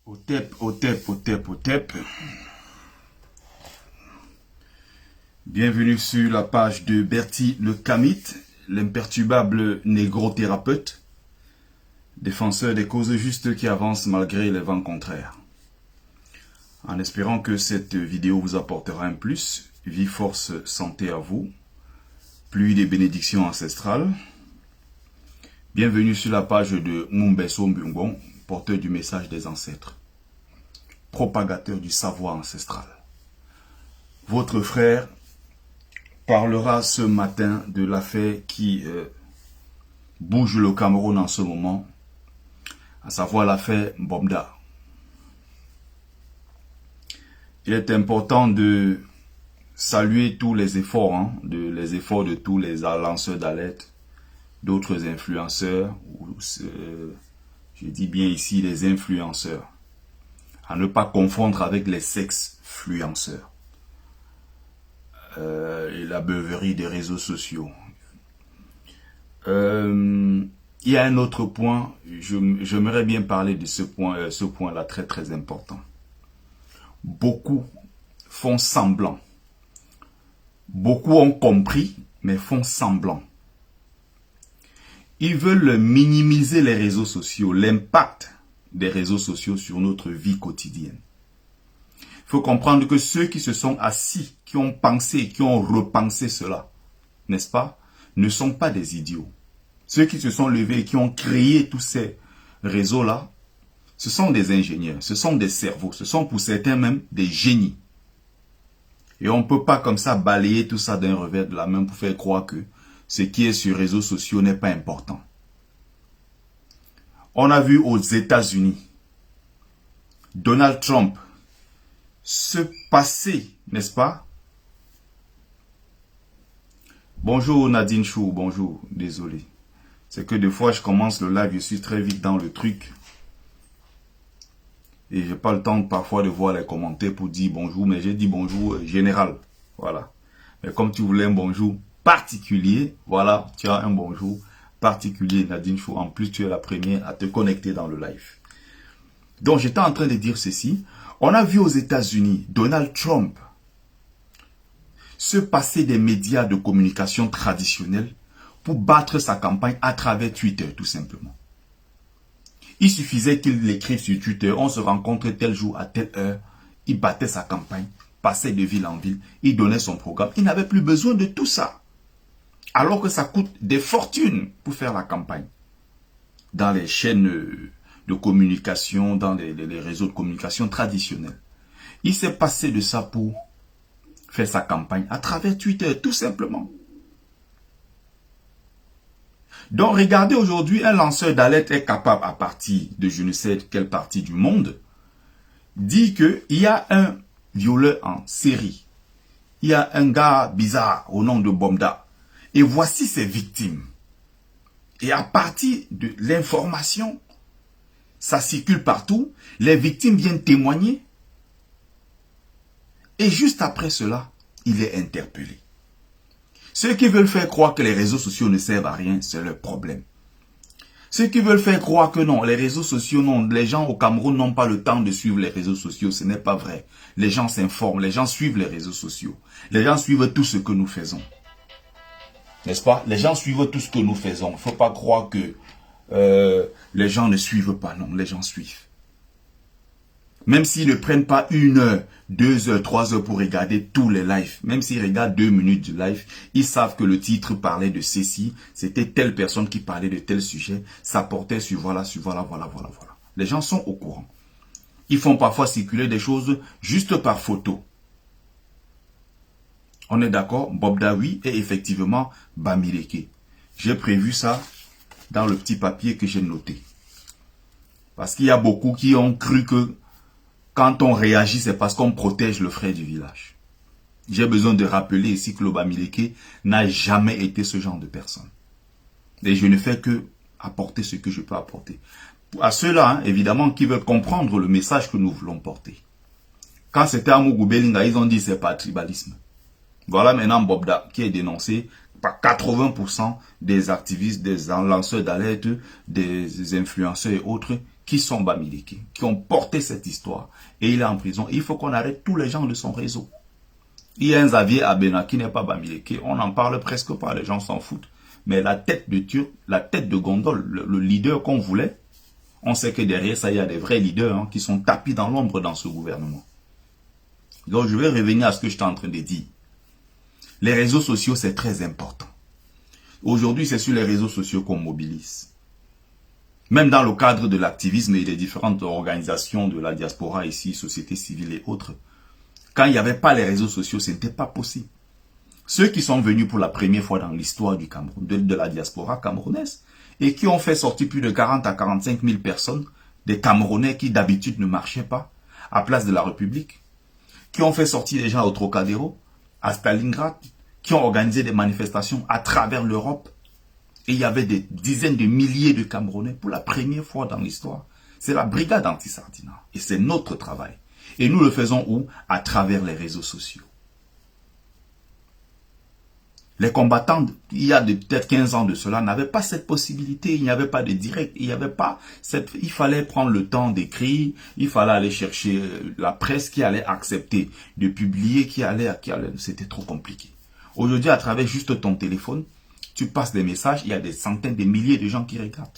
Otep, Otep, Otep, Otep. Bienvenue sur la page de Bertie le Kamite, l'imperturbable négro-thérapeute, défenseur des causes justes qui avancent malgré les vents contraires. En espérant que cette vidéo vous apportera un plus, vie, force, santé à vous, pluie des bénédictions ancestrales. Bienvenue sur la page de Mumbeso Mbungon, porteur du message des ancêtres, propagateur du savoir ancestral. Votre frère parlera ce matin de l'affaire qui bouge le Cameroun en ce moment, à savoir l'affaire Mbomda. Il est important de saluer tous les efforts, les efforts de tous les lanceurs d'alerte, d'autres influenceurs, je dis bien ici les influenceurs, à ne pas confondre avec les sex-fluenceurs. Et la beuverie des réseaux sociaux. Il y a un autre point, j'aimerais bien parler de ce point-là très très important. Beaucoup font semblant. Beaucoup ont compris, mais font semblant. Ils veulent minimiser les réseaux sociaux, l'impact des réseaux sociaux sur notre vie quotidienne. Il faut comprendre que ceux qui se sont assis, qui ont pensé, qui ont repensé cela, n'est-ce pas, ne sont pas des idiots. Ceux qui se sont levés et qui ont créé tous ces réseaux-là, ce sont des ingénieurs, ce sont des cerveaux, ce sont pour certains même des génies. Et on ne peut pas comme ça balayer tout ça d'un revers de la main pour faire croire que ce qui est sur les réseaux sociaux n'est pas important. On a vu aux États-Unis Donald Trump se passer, n'est-ce pas? Bonjour Nadine Chou, bonjour, désolé. C'est que des fois je commence le live, je suis très vite dans le truc. Et j'ai pas le temps parfois de voir les commentaires pour dire bonjour, mais j'ai dit bonjour général. Voilà. Mais comme tu voulais un bonjour particulier, voilà, tu as un bonjour particulier Nadine Chou. En plus, tu es la première à te connecter dans le live. Donc j'étais en train de dire ceci. On a vu aux États-Unis Donald Trump se passer des médias de communication traditionnels pour battre sa campagne à travers Twitter, tout simplement. Il suffisait qu'il l'écrive sur Twitter, on se rencontre tel jour à telle heure, il battait sa campagne, passait de ville en ville, il donnait son programme. Il n'avait plus besoin de tout ça. Alors que ça coûte des fortunes pour faire la campagne. Dans les chaînes de communication, dans les réseaux de communication traditionnels. Il s'est passé de ça pour faire sa campagne à travers Twitter, tout simplement. Donc, regardez aujourd'hui, un lanceur d'alerte est capable, à partir de je ne sais quelle partie du monde, dit qu'il y a un violeur en série. Il y a un gars bizarre au nom de Mbomda. Et voici ses victimes. Et à partir de l'information, ça circule partout. Les victimes viennent témoigner. Et juste après cela, il est interpellé. Ceux qui veulent faire croire que les réseaux sociaux ne servent à rien, c'est leur problème. Ceux qui veulent faire croire que non, les réseaux sociaux, non, les gens au Cameroun n'ont pas le temps de suivre les réseaux sociaux, ce n'est pas vrai. Les gens s'informent, les gens suivent les réseaux sociaux. Les gens suivent tout ce que nous faisons. N'est-ce pas? Les gens suivent tout ce que nous faisons. Il ne faut pas croire que les gens ne suivent pas, non, les gens suivent. Même s'ils ne prennent pas 1 heure, 2 heures, 3 heures pour regarder tous les lives, même s'ils regardent 2 minutes du live, ils savent que le titre parlait de ceci, c'était telle personne qui parlait de tel sujet, ça portait sur voilà, voilà. Les gens sont au courant. Ils font parfois circuler des choses juste par photo. On est d'accord, Mbomda oui, et effectivement, Bamileke. J'ai prévu ça dans le petit papier que j'ai noté. Parce qu'il y a beaucoup qui ont cru que quand on réagit, c'est parce qu'on protège le frère du village. J'ai besoin de rappeler ici que le Bamileke n'a jamais été ce genre de personne. Et je ne fais que apporter ce que je peux apporter. À ceux-là, évidemment, qui veulent comprendre le message que nous voulons porter. Quand c'était à Mougou Belinga, ils ont dit c'est pas tribalisme. Voilà maintenant Mbomda qui est dénoncé pas 80% des activistes, des lanceurs d'alerte, des influenceurs et autres qui sont Bamileke, qui ont porté cette histoire. Et il est en prison. Il faut qu'on arrête tous les gens de son réseau. Il y a un Xavier Abena qui n'est pas Bamileke. On n'en parle presque pas, les gens s'en foutent. Mais la tête de Turc, la tête de Gondol, le leader qu'on voulait, on sait que derrière ça, il y a des vrais leaders qui sont tapis dans l'ombre dans ce gouvernement. Donc je vais revenir à ce que je suis en train de dire. Les réseaux sociaux, c'est très important. Aujourd'hui, c'est sur les réseaux sociaux qu'on mobilise. Même dans le cadre de l'activisme et des différentes organisations de la diaspora ici, société civile et autres, quand il n'y avait pas les réseaux sociaux, ce n'était pas possible. Ceux qui sont venus pour la première fois dans l'histoire du Cameroun, de la diaspora camerounaise, et qui ont fait sortir plus de 40 à 45 000 personnes, des Camerounais qui d'habitude ne marchaient pas, à Place de la République, qui ont fait sortir des gens au Trocadéro, à Stalingrad, qui ont organisé des manifestations à travers l'Europe. Et il y avait des dizaines de milliers de Camerounais pour la première fois dans l'histoire. C'est la brigade anti-Sardina. Et c'est notre travail. Et nous le faisons où? À travers les réseaux sociaux. Les combattants, il y a peut-être 15 ans de cela, n'avaient pas cette possibilité. Il n'y avait pas de direct. Il n'y avait pas cette... Il fallait prendre le temps d'écrire. Il fallait aller chercher la presse qui allait accepter de publier, qui allait... C'était trop compliqué. Aujourd'hui, à travers juste ton téléphone, tu passes des messages, il y a des centaines de milliers de gens qui regardent.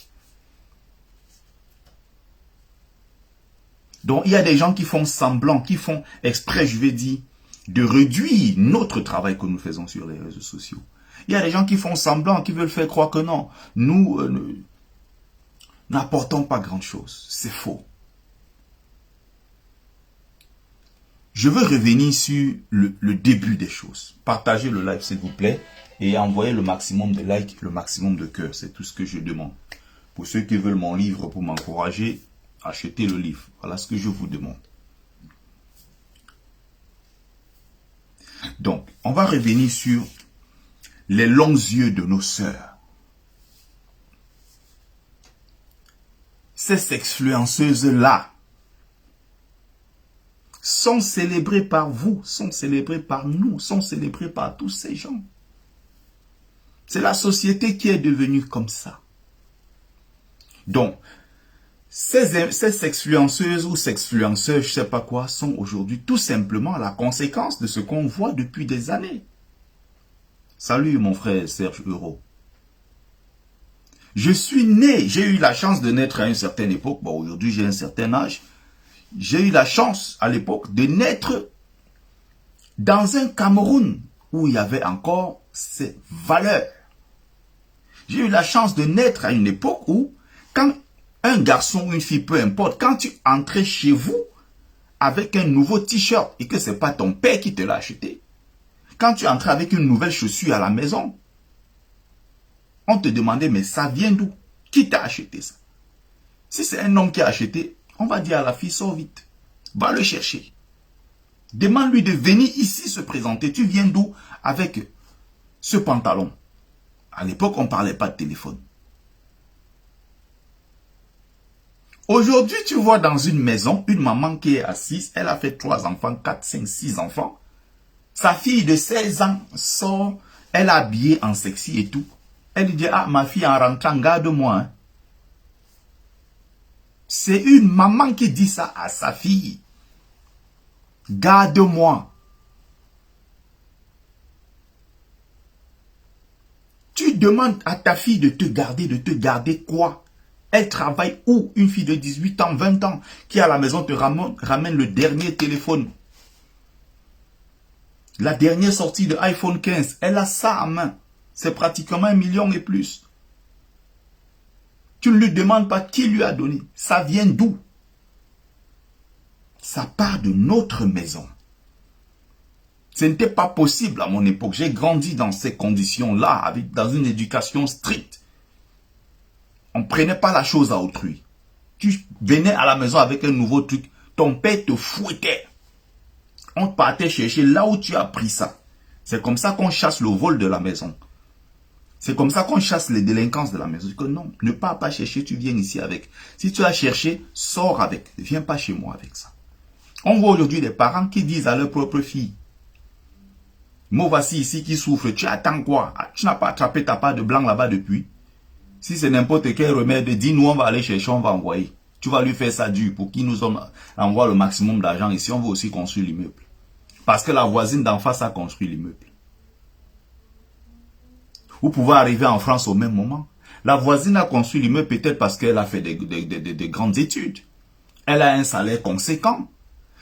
Donc, il y a des gens qui font semblant, qui font exprès, je vais dire, de réduire notre travail que nous faisons sur les réseaux sociaux. Il y a des gens qui font semblant, qui veulent faire croire que non, nous n'apportons pas grand-chose. C'est faux. Je veux revenir sur le début des choses. Partagez le live, s'il vous plaît, et envoyez le maximum de likes, le maximum de cœurs. C'est tout ce que je demande. Pour ceux qui veulent mon livre pour m'encourager, achetez le livre. Voilà ce que je vous demande. Donc, on va revenir sur les longs yeux de nos sœurs. Ces sexfluenceuses-là sont célébrées par vous, sont célébrées par nous, sont célébrées par tous ces gens. C'est la société qui est devenue comme ça. Donc, ces sexfluenceuses ou sexfluenceurs, je ne sais pas quoi, sont aujourd'hui tout simplement la conséquence de ce qu'on voit depuis des années. Salut mon frère Serge Euro. Je suis né, j'ai eu la chance de naître à une certaine époque. Bon, aujourd'hui j'ai un certain âge. J'ai eu la chance à l'époque de naître dans un Cameroun où il y avait encore ces valeurs. J'ai eu la chance de naître à une époque où, quand un garçon ou une fille, peu importe, quand tu entrais chez vous avec un nouveau t-shirt et que ce n'est pas ton père qui te l'a acheté, quand tu entrais avec une nouvelle chaussure à la maison, on te demandait, mais ça vient d'où? Qui t'a acheté ça? Si c'est un homme qui a acheté, on va dire à la fille, sors vite, va le chercher. Demande-lui de venir ici se présenter. Tu viens d'où avec ce pantalon? À l'époque, on ne parlait pas de téléphone. Aujourd'hui, tu vois dans une maison, une maman qui est assise, elle a fait 3 enfants, 4, 5, 6 enfants. Sa fille de 16 ans sort, elle est habillée en sexy et tout. Elle lui dit, ah, ma fille en rentrant, garde-moi. Hein. C'est une maman qui dit ça à sa fille. Garde-moi. Tu demandes à ta fille de te garder quoi? Elle travaille où? Une fille de 18 ans, 20 ans, qui à la maison te ramène le dernier téléphone. La dernière sortie de iPhone 15, elle a ça en main. C'est pratiquement 1 million et plus. Tu ne lui demandes pas qui lui a donné. Ça vient d'où? Ça part de notre maison. Ce n'était pas possible à mon époque. J'ai grandi dans ces conditions-là, dans une éducation stricte. On ne prenait pas la chose à autrui. Tu venais à la maison avec un nouveau truc, ton père te fouettait. On partait chercher là où tu as pris ça. C'est comme ça qu'on chasse le vol de la maison. C'est comme ça qu'on chasse les délinquances de la maison. Que non, ne pars pas chercher, tu viens ici avec. Si tu as cherché, sors avec. Ne viens pas chez moi avec ça. On voit aujourd'hui des parents qui disent à leur propre fille, Me voici ici qui souffre. Tu attends quoi? Tu n'as pas attrapé ta part de blanc là-bas depuis. Si c'est n'importe quel remède, dis-nous, on va aller chercher, on va envoyer. Tu vas lui faire ça dur pour qu'il nous envoie le maximum d'argent ici. On veut aussi construire l'immeuble. Parce que la voisine d'en face a construit l'immeuble. Vous pouvez arriver en France au même moment. La voisine a construit l'immeuble peut-être parce qu'elle a fait des grandes études. Elle a un salaire conséquent.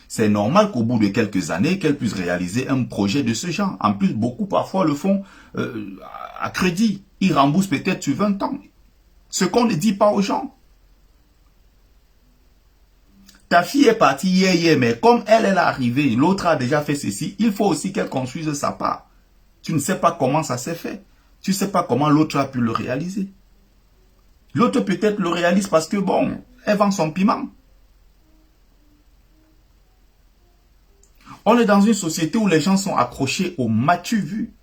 C'est normal qu'au bout de quelques années, qu'elle puisse réaliser un projet de ce genre. En plus, beaucoup parfois le font à crédit. Ils remboursent peut-être sur 20 ans. Ce qu'on ne dit pas aux gens. Ta fille est partie hier, mais comme elle est arrivée, l'autre a déjà fait ceci, il faut aussi qu'elle construise sa part. Tu ne sais pas comment ça s'est fait. Tu ne sais pas comment l'autre a pu le réaliser. L'autre peut-être le réalise parce que, bon, elle vend son piment. On est dans une société où les gens sont accrochés au m'as-tu vu.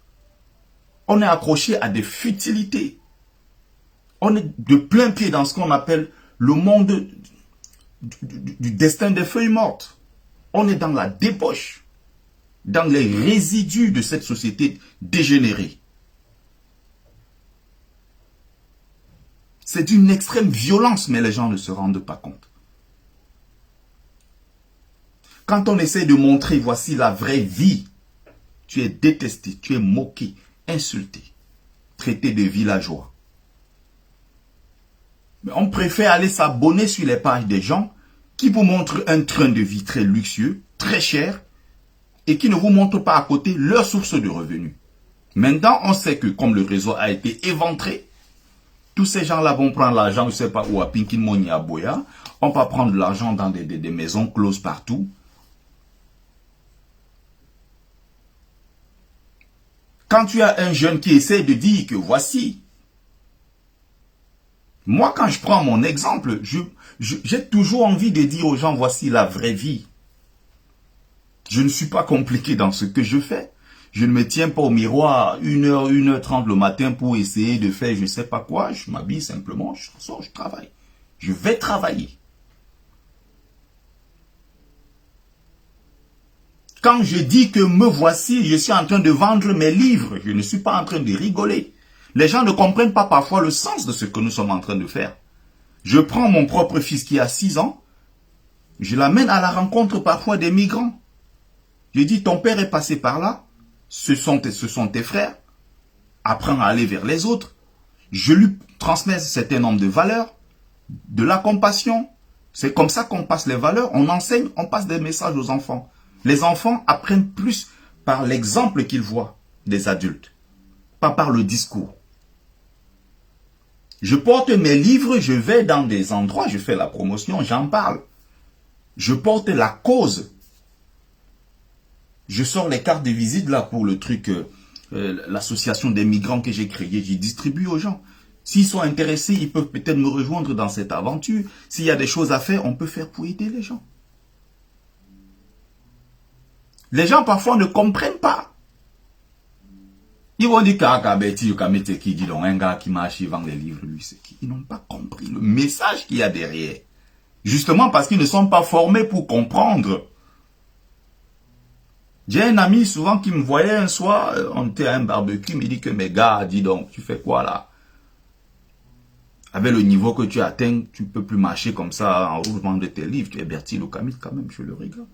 On est accroché à des futilités. On est de plein pied dans ce qu'on appelle le monde du destin des feuilles mortes. On est dans la débauche, dans les résidus de cette société dégénérée. C'est d'une extrême violence, mais les gens ne se rendent pas compte. Quand on essaie de montrer, voici la vraie vie, tu es détesté, tu es moqué, insulté, traité de villageois. Mais on préfère aller s'abonner sur les pages des gens qui vous montrent un train de vie très luxueux, très cher, et qui ne vous montrent pas à côté leur source de revenus. Maintenant, on sait que comme le réseau a été éventré, tous ces gens-là vont prendre l'argent, je ne sais pas où, à Pinkinmoni, à Boya. On va prendre l'argent dans des maisons closes partout. Quand tu as un jeune qui essaie de dire que voici, moi quand je prends mon exemple, j'ai toujours envie de dire aux gens, voici la vraie vie. Je ne suis pas compliqué dans ce que je fais. Je ne me tiens pas au miroir 1h, 1h30 le matin pour essayer de faire je ne sais pas quoi. Je m'habille simplement, je sors, je travaille. Je vais travailler. Quand je dis que me voici, je suis en train de vendre mes livres. Je ne suis pas en train de rigoler. Les gens ne comprennent pas parfois le sens de ce que nous sommes en train de faire. Je prends mon propre fils qui a 6 ans. Je l'amène à la rencontre parfois des migrants. Je dis, ton père est passé par là. Ce sont tes frères. Apprends à aller vers les autres. Je lui transmets un certain nombre de valeurs, de la compassion. C'est comme ça qu'on passe les valeurs. On enseigne, on passe des messages aux enfants. Les enfants apprennent plus par l'exemple qu'ils voient des adultes, pas par le discours. Je porte mes livres, je vais dans des endroits, je fais la promotion, j'en parle. Je porte la cause. Je sors les cartes de visite là pour le truc, l'association des migrants que j'ai créée, j'y distribue aux gens. S'ils sont intéressés, ils peuvent peut-être me rejoindre dans cette aventure. S'il y a des choses à faire, on peut faire pour aider les gens. Les gens parfois ne comprennent pas. Ils vont dire qui dit donc un gars qui marche, il vend des livres, lui c'est qui. Ils n'ont pas compris le message qu'il y a derrière. Justement parce qu'ils ne sont pas formés pour comprendre. J'ai un ami souvent qui me voyait un soir, on était à un barbecue, il me dit que mes gars, dis donc, tu fais quoi là? Avec le niveau que tu atteins, tu ne peux plus marcher comme ça en roulement de tes livres. Tu es Bertie Locamit quand même, je le regarde.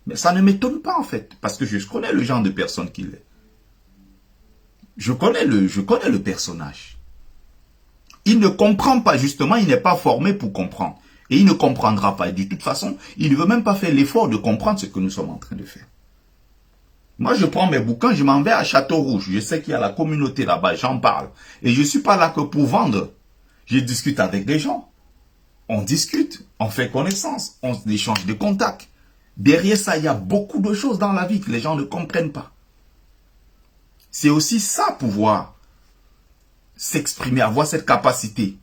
Mais ça ne m'étonne pas en fait, parce que je connais le genre de personne qu'il est. Je connais le personnage. Il ne comprend pas, justement, il n'est pas formé pour comprendre. Et il ne comprendra pas. Et de toute façon, il ne veut même pas faire l'effort de comprendre ce que nous sommes en train de faire. Moi, je prends mes bouquins, je m'en vais à Château-Rouge. Je sais qu'il y a la communauté là-bas, j'en parle. Et je ne suis pas là que pour vendre. Je discute avec des gens. On discute, on fait connaissance, on échange des contacts. Derrière ça, il y a beaucoup de choses dans la vie que les gens ne comprennent pas. C'est aussi ça, pouvoir s'exprimer, avoir cette capacité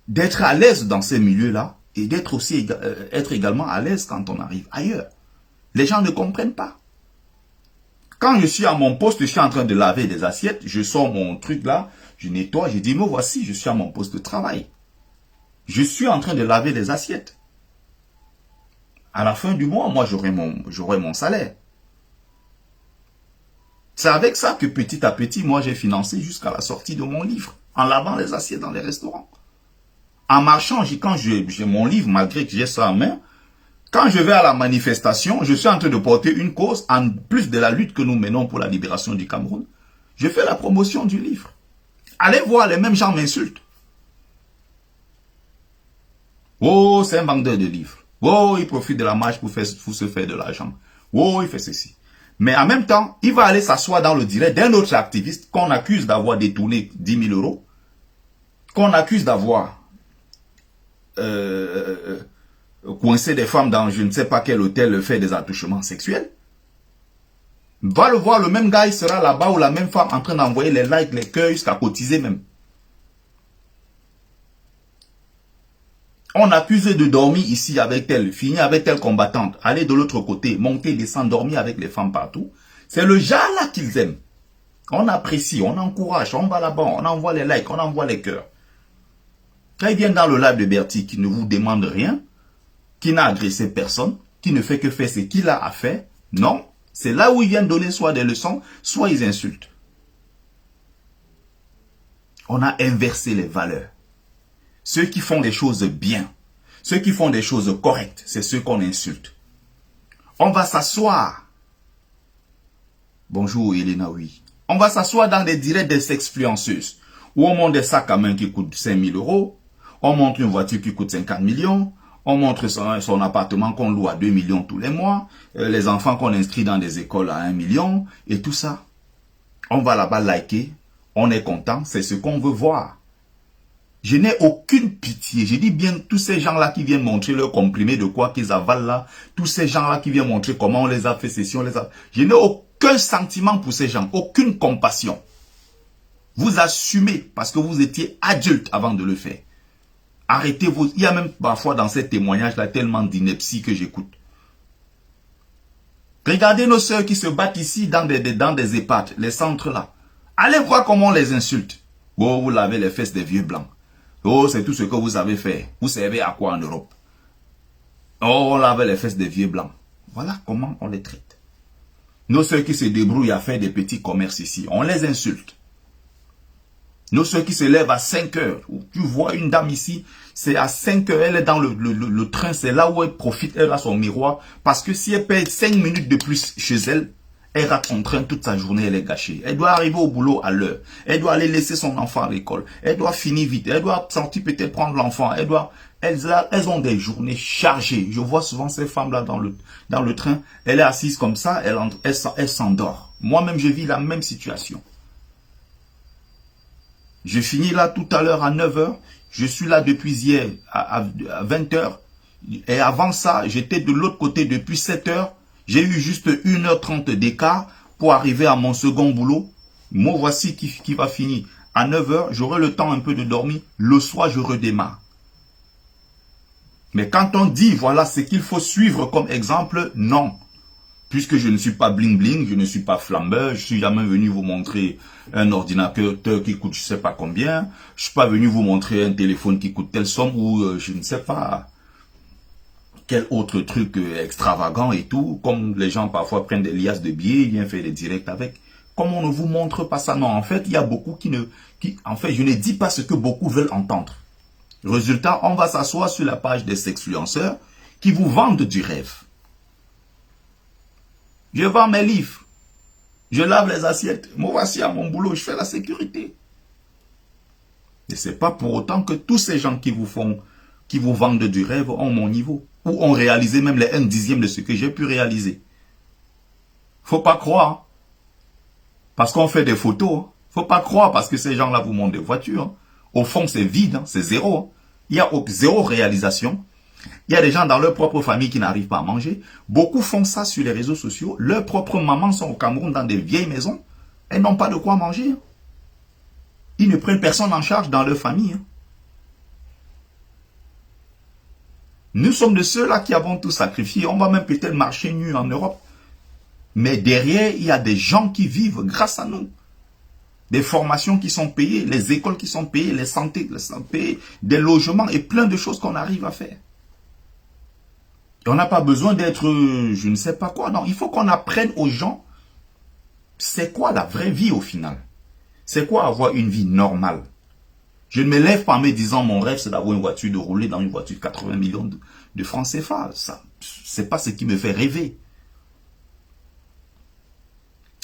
d'être à l'aise dans ces milieux-là et d'être aussi être également à l'aise quand on arrive ailleurs. Les gens ne comprennent pas. Quand je suis à mon poste, je suis en train de laver des assiettes, je sors mon truc là, je nettoie, je dis, me voici, je suis à mon poste de travail. Je suis en train de laver des assiettes. À la fin du mois, moi, j'aurai mon salaire. C'est avec ça que petit à petit, moi, j'ai financé jusqu'à la sortie de mon livre, en lavant les assiettes dans les restaurants. En marchant, quand j'ai mon livre, malgré que j'ai ça en main, quand je vais à la manifestation, je suis en train de porter une cause, en plus de la lutte que nous menons pour la libération du Cameroun. Je fais la promotion du livre. Allez voir, les mêmes gens m'insultent. Oh, c'est un vendeur de livres. Oh, il profite de la marche pour se faire de l'argent. Oh, il fait ceci. Mais en même temps, il va aller s'asseoir dans le direct d'un autre activiste qu'on accuse d'avoir détourné 10 000 euros, qu'on accuse d'avoir coincé des femmes dans je ne sais pas quel hôtel, fait des attouchements sexuels. Va le voir, le même gars, il sera là-bas, ou la même femme en train d'envoyer les likes, les cœurs, jusqu'à cotiser même. On accuse de dormir ici avec tel, finir avec telle combattante, aller de l'autre côté, monter, descendre, dormir avec les femmes partout. C'est le genre là qu'ils aiment. On apprécie, on encourage, on va là-bas, on envoie les likes, on envoie les cœurs. Quand ils viennent dans le live de Bertie, qui ne vous demande rien, qui n'a agressé personne, qui ne fait que faire ce qu'il a à faire, non, c'est là où ils viennent donner soit des leçons, soit ils insultent. On a inversé les valeurs. Ceux qui font des choses bien, ceux qui font des choses correctes, c'est ceux qu'on insulte. On va s'asseoir. Bonjour Elena, oui. On va s'asseoir dans des directs des influenceuses, où on montre des sacs à main qui coûtent 5 000 euros, on montre une voiture qui coûte 50 millions, on montre son appartement qu'on loue à 2 millions tous les mois, les enfants qu'on inscrit dans des écoles à 1 million, et tout ça. On va là-bas liker, on est content, c'est ce qu'on veut voir. Je n'ai aucune pitié. Je dis bien tous ces gens-là qui viennent montrer leur comprimé de quoi qu'ils avalent là. Tous ces gens-là qui viennent montrer comment on les a fait ceci, on les a... Je n'ai aucun sentiment pour ces gens. Aucune compassion. Vous assumez parce que vous étiez adulte avant de le faire. Arrêtez vos... Il y a même parfois dans ces témoignages-là tellement d'ineptie que j'écoute. Regardez nos sœurs qui se battent ici dans des EHPAD, les centres là. Allez voir comment on les insulte. Oh, vous lavez les fesses des vieux blancs. Oh, c'est tout ce que vous savez faire. Vous servez à quoi en Europe? Oh, on lave les fesses des vieux blancs. Voilà comment on les traite. Nos ceux qui se débrouillent à faire des petits commerces ici, on les insulte. Nos ceux qui se lèvent à 5 heures. Tu vois une dame ici, c'est à 5 heures, elle est dans le train, c'est là où elle profite, elle a son miroir. Parce que si elle perd 5 minutes de plus chez elle, elle rate son train toute sa journée, elle est gâchée. Elle doit arriver au boulot à l'heure. Elle doit aller laisser son enfant à l'école. Elle doit finir vite. Elle doit sortir peut-être prendre l'enfant. Elles ont des journées chargées. Je vois souvent ces femmes-là dans le train. Elle est assise comme ça, elle s'endort. Moi-même, je vis la même situation. Je finis là tout à l'heure à 9 h. Je suis là depuis hier à 20 h. Et avant ça, j'étais de l'autre côté depuis 7 h. J'ai eu juste 1h30 d'écart pour arriver à mon second boulot. Moi, voici qui va finir. À 9 h, j'aurai le temps un peu de dormir. Le soir, je redémarre. Mais quand on dit, voilà ce qu'il faut suivre comme exemple, non. Puisque je ne suis pas bling bling, je ne suis pas flambeur, je suis jamais venu vous montrer un ordinateur qui coûte je sais pas combien. Je suis pas venu vous montrer un téléphone qui coûte telle somme ou je ne sais pas quel autre truc extravagant et tout. Comme les gens parfois prennent des liasses de billets, ils viennent faire des directs avec. Comme on ne vous montre pas ça, non. En fait, il y a beaucoup en fait, je ne dis pas ce que beaucoup veulent entendre. Résultat, on va s'asseoir sur la page des sexfluenceurs qui vous vendent du rêve. Je vends mes livres. Je lave les assiettes. Moi, voici à mon boulot, je fais la sécurité. Et ce n'est pas pour autant que tous ces gens qui vous vendent du rêve ont mon niveau. Ou ont réalisé même les 1/10 de ce que j'ai pu réaliser. Faut pas croire. Parce qu'on fait des photos. Faut pas croire parce que ces gens-là vous montrent des voitures. Au fond, c'est vide, c'est zéro. Il y a zéro réalisation. Il y a des gens dans leur propre famille qui n'arrivent pas à manger. Beaucoup font ça sur les réseaux sociaux. Leurs propres mamans sont au Cameroun dans des vieilles maisons. Elles n'ont pas de quoi manger. Ils ne prennent personne en charge dans leur famille. Nous sommes de ceux-là qui avons tout sacrifié. On va même peut-être marcher nus en Europe. Mais derrière, il y a des gens qui vivent grâce à nous. Des formations qui sont payées, les écoles qui sont payées, les santé qui sont payées, des logements et plein de choses qu'on arrive à faire. Et on n'a pas besoin d'être je ne sais pas quoi. Non, il faut qu'on apprenne aux gens C'est quoi la vraie vie au final? C'est quoi avoir une vie normale? Je ne me lève pas en me disant mon rêve c'est d'avoir une voiture, de rouler dans une voiture de 80 millions de francs CFA. Ça, c'est pas ce qui me fait rêver.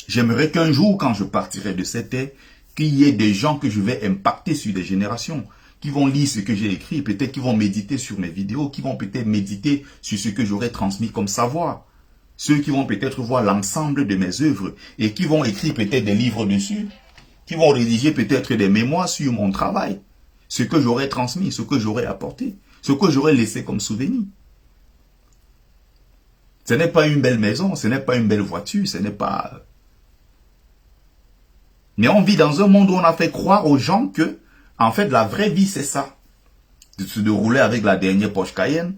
J'aimerais qu'un jour, quand je partirai de cette terre, qu'il y ait des gens que je vais impacter sur des générations, qui vont lire ce que j'ai écrit, peut-être qui vont méditer sur mes vidéos, qui vont peut-être méditer sur ce que j'aurais transmis comme savoir. Ceux qui vont peut-être voir l'ensemble de mes œuvres et qui vont écrire peut-être des livres dessus, qui vont rédiger peut-être des mémoires sur mon travail, ce que j'aurais transmis, ce que j'aurais apporté, ce que j'aurais laissé comme souvenir. Ce n'est pas une belle maison, ce n'est pas une belle voiture, ce n'est pas... Mais on vit dans un monde où on a fait croire aux gens que, en fait, la vraie vie, c'est ça. De se dérouler avec la dernière Porsche Cayenne,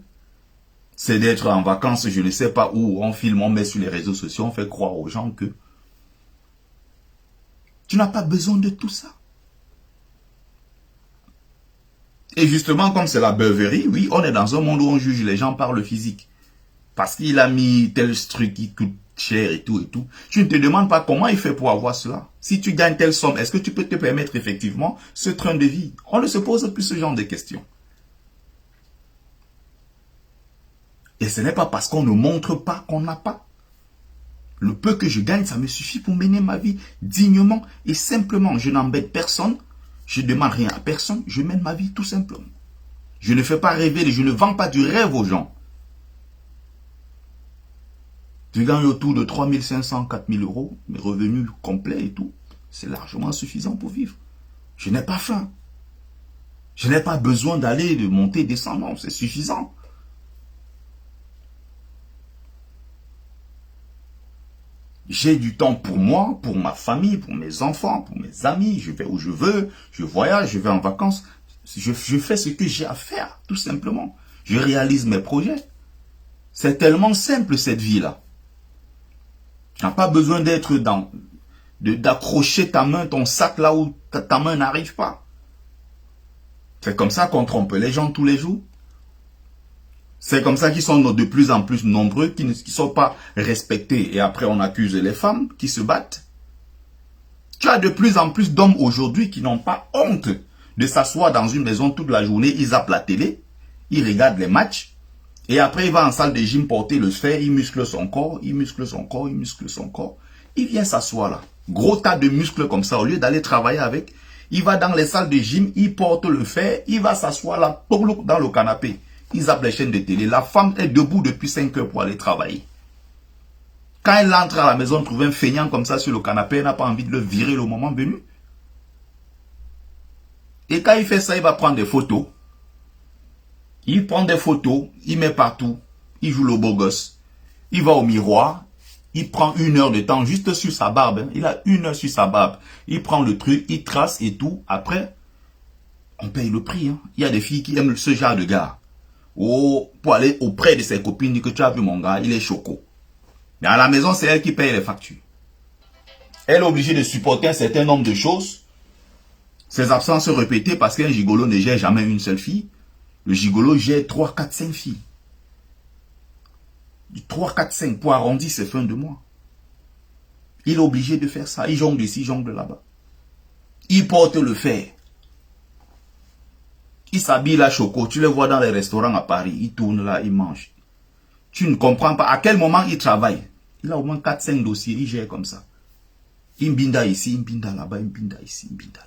c'est d'être en vacances, je ne sais pas où, on filme, on met sur les réseaux sociaux, on fait croire aux gens que tu n'as pas besoin de tout ça. Et justement, comme c'est la beuverie, oui, on est dans un monde où on juge les gens par le physique. Parce qu'il a mis tel truc qui coûte cher et tout et tout. Tu ne te demandes pas comment il fait pour avoir cela. Si tu gagnes telle somme, est-ce que tu peux te permettre effectivement ce train de vie? On ne se pose plus ce genre de questions. Et ce n'est pas parce qu'on ne montre pas qu'on n'a pas. Le peu que je gagne, ça me suffit pour mener ma vie dignement et simplement. Je n'embête personne, je ne demande rien à personne, je mène ma vie tout simplement. Je ne fais pas rêver, je ne vends pas du rêve aux gens. Je gagne autour de 3 500, 4 000 euros, mes revenus complets et tout. C'est largement suffisant pour vivre. Je n'ai pas faim. Je n'ai pas besoin d'aller, de monter, descendre, non, c'est suffisant. J'ai du temps pour moi, pour ma famille, pour mes enfants, pour mes amis. Je vais où je veux, je voyage, je vais en vacances. Je fais ce que j'ai à faire, tout simplement. Je réalise mes projets. C'est tellement simple cette vie-là. Tu n'as pas besoin d'être d'accrocher ta main, ton sac là où ta main n'arrive pas. C'est comme ça qu'on trompe les gens tous les jours. C'est comme ça qu'ils sont de plus en plus nombreux, qui ne sont pas respectés. Et après, on accuse les femmes qui se battent. Tu as de plus en plus d'hommes aujourd'hui qui n'ont pas honte de s'asseoir dans une maison toute la journée. Ils zappent la télé, ils regardent les matchs. Et après, il va en salle de gym porter le fer, il muscle son corps, il muscle son corps, il muscle son corps. Il vient s'asseoir là. Gros tas de muscles comme ça, au lieu d'aller travailler avec. Il va dans les salles de gym, il porte le fer, il va s'asseoir là, dans le canapé. Il zappe les chaînes de télé. La femme est debout depuis 5 heures pour aller travailler. Quand elle entre à la maison, trouve un feignant comme ça sur le canapé, elle n'a pas envie de le virer le moment venu. Et quand il fait ça, il va prendre des photos. Il prend des photos, il met partout. Il joue le beau gosse. Il va au miroir. Il prend 1 heure de temps juste sur sa barbe. Hein. Il a 1 heure sur sa barbe. Il prend le truc, il trace et tout. Après, on paye le prix. Hein. Il y a des filles qui aiment ce genre de gars. Oh, pour aller auprès de ses copines, dire que tu as vu mon gars, il est choco. Mais à la maison, c'est elle qui paye les factures. Elle est obligée de supporter un certain nombre de choses. Ses absences répétées parce qu'un gigolo ne gère jamais une seule fille. Le gigolo gère 3, 4, 5 filles. 3, 4, 5 pour arrondir ses fins de mois. Il est obligé de faire ça. Il jongle ici, jongle là-bas. Il porte le fer. Il s'habille là, choco. Tu le vois dans les restaurants à Paris. Il tourne là, il mange. Tu ne comprends pas à quel moment il travaille. Il a au moins 4-5 dossiers. Il gère comme ça. Il mbinda ici, il mbinda là-bas, il mbinda ici, il mbinda là.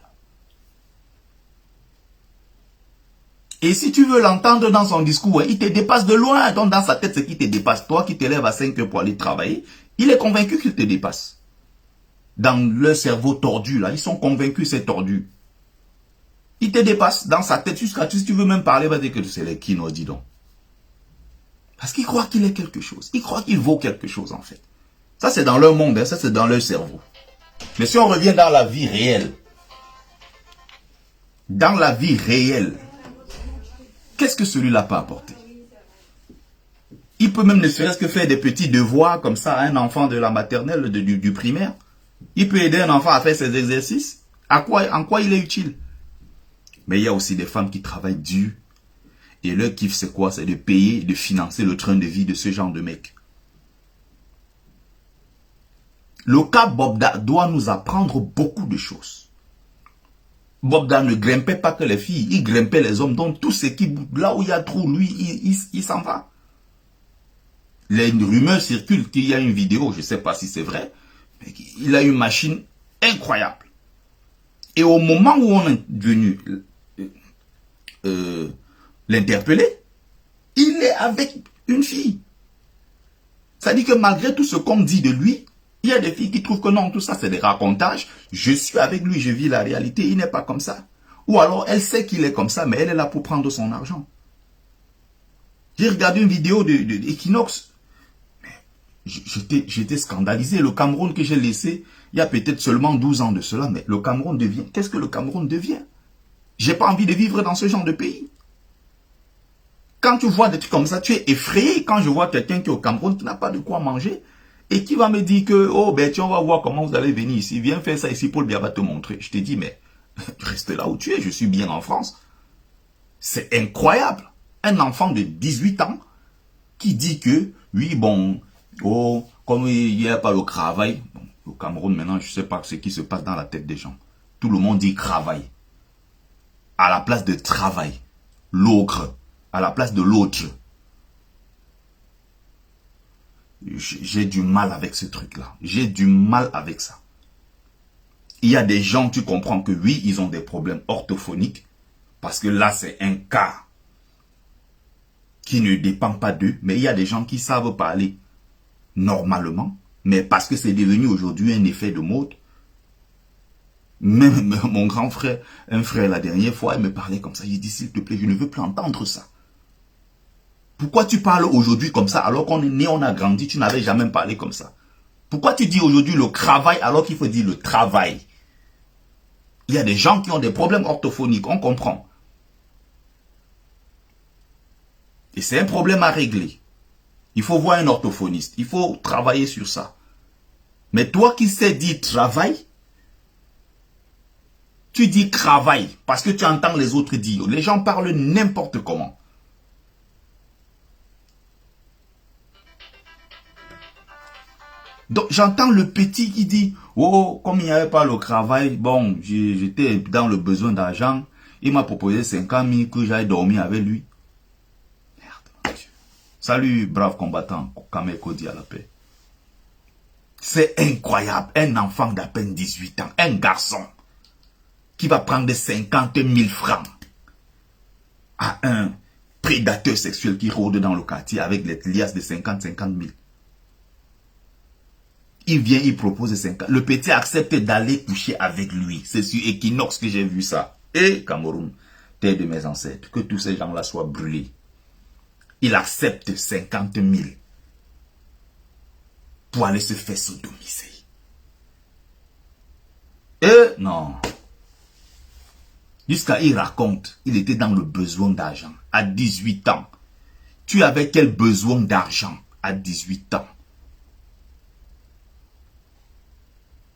Et si tu veux l'entendre dans son discours, il te dépasse de loin. Donc dans sa tête, c'est qu'il te dépasse. Toi qui te lèves à 5 heures pour aller travailler, il est convaincu qu'il te dépasse. Dans leur cerveau tordu, là, ils sont convaincus c'est tordu. Il te dépasse dans sa tête jusqu'à si tu veux même parler, va dire que c'est les kino, dis donc. Parce qu'il croit qu'il est quelque chose. Il croit qu'il vaut quelque chose en fait. Ça c'est dans leur monde, hein, ça c'est dans leur cerveau. Mais si on revient dans la vie réelle, qu'est-ce que celui-là peut apporter? Il peut même ne serait-ce que faire des petits devoirs comme ça à un enfant de la maternelle, du primaire. Il peut aider un enfant à faire ses exercices. En quoi il est utile? Mais il y a aussi des femmes qui travaillent dur. Et leur kiff, c'est quoi? C'est de payer, de financer le train de vie de ce genre de mec. Le cas Bobda doit nous apprendre beaucoup de choses. Bobda ne grimpait pas que les filles, il grimpait les hommes. Donc tout ce qui, là où il y a trou, lui, il s'en va. Les rumeurs circulent qu'il y a une vidéo, je ne sais pas si c'est vrai, mais il a une machine incroyable. Et au moment où on est venu l'interpeller, il est avec une fille. Ça dit que malgré tout ce qu'on dit de lui, il y a des filles qui trouvent que non, tout ça c'est des racontages. Je suis avec lui, je vis la réalité, il n'est pas comme ça. Ou alors elle sait qu'il est comme ça, mais elle est là pour prendre son argent. J'ai regardé une vidéo de Equinox. J'étais scandalisé. Le Cameroun que j'ai laissé, il y a peut-être seulement 12 ans de cela, mais le Cameroun devient... Qu'est-ce que le Cameroun devient? J'ai pas envie de vivre dans ce genre de pays. Quand tu vois des trucs comme ça, tu es effrayé. Quand je vois quelqu'un qui est au Cameroun, qui n'a pas de quoi manger, et qui va me dire que, oh, ben, tiens, on va voir comment vous allez venir ici. Viens faire ça ici, Paul Biya va te montrer. Je te dis, mais, reste là où tu es, je suis bien en France. C'est incroyable. Un enfant de 18 ans qui dit que, oui, bon, oh, comme il n'y a pas le travail, bon, au Cameroun maintenant, je ne sais pas ce qui se passe dans la tête des gens. Tout le monde dit travail. À la place de travail. L'ogre. À la place de l'autre. J'ai du mal avec ce truc-là. J'ai du mal avec ça. Il y a des gens, tu comprends que oui, ils ont des problèmes orthophoniques. Parce que là, c'est un cas qui ne dépend pas d'eux. Mais il y a des gens qui savent parler normalement. Mais parce que c'est devenu aujourd'hui un effet de mode. Même mon grand frère, un frère la dernière fois, il me parlait comme ça. Il dit, s'il te plaît, je ne veux plus entendre ça. Pourquoi tu parles aujourd'hui comme ça alors qu'on est né, on a grandi, tu n'avais jamais parlé comme ça? Pourquoi tu dis aujourd'hui le travail alors qu'il faut dire le travail? Il y a des gens qui ont des problèmes orthophoniques, on comprend. Et c'est un problème à régler. Il faut voir un orthophoniste, il faut travailler sur ça. Mais toi qui sais dire travail, tu dis travail parce que tu entends les autres dire. Les gens parlent n'importe comment. Donc, j'entends le petit qui dit, oh, comme il n'y avait pas le travail, bon, j'étais dans le besoin d'argent. Il m'a proposé 50 000 que j'aille dormir avec lui. Merde, mon Dieu. Salut, brave combattant, Kameko dit à la paix. C'est incroyable, un enfant d'à peine 18 ans, un garçon, qui va prendre 50 000 francs à un prédateur sexuel qui rôde dans le quartier avec les liasses de 50 000. Il vient, il propose 50. Le petit accepte d'aller coucher avec lui. C'est sur Equinox que j'ai vu ça. Et Cameroun, terre de mes ancêtres, que tous ces gens-là soient brûlés. Il accepte 50 000 pour aller se faire sodomiser. Et non. Jusqu'à il raconte, il était dans le besoin d'argent à 18 ans. Tu avais quel besoin d'argent à 18 ans?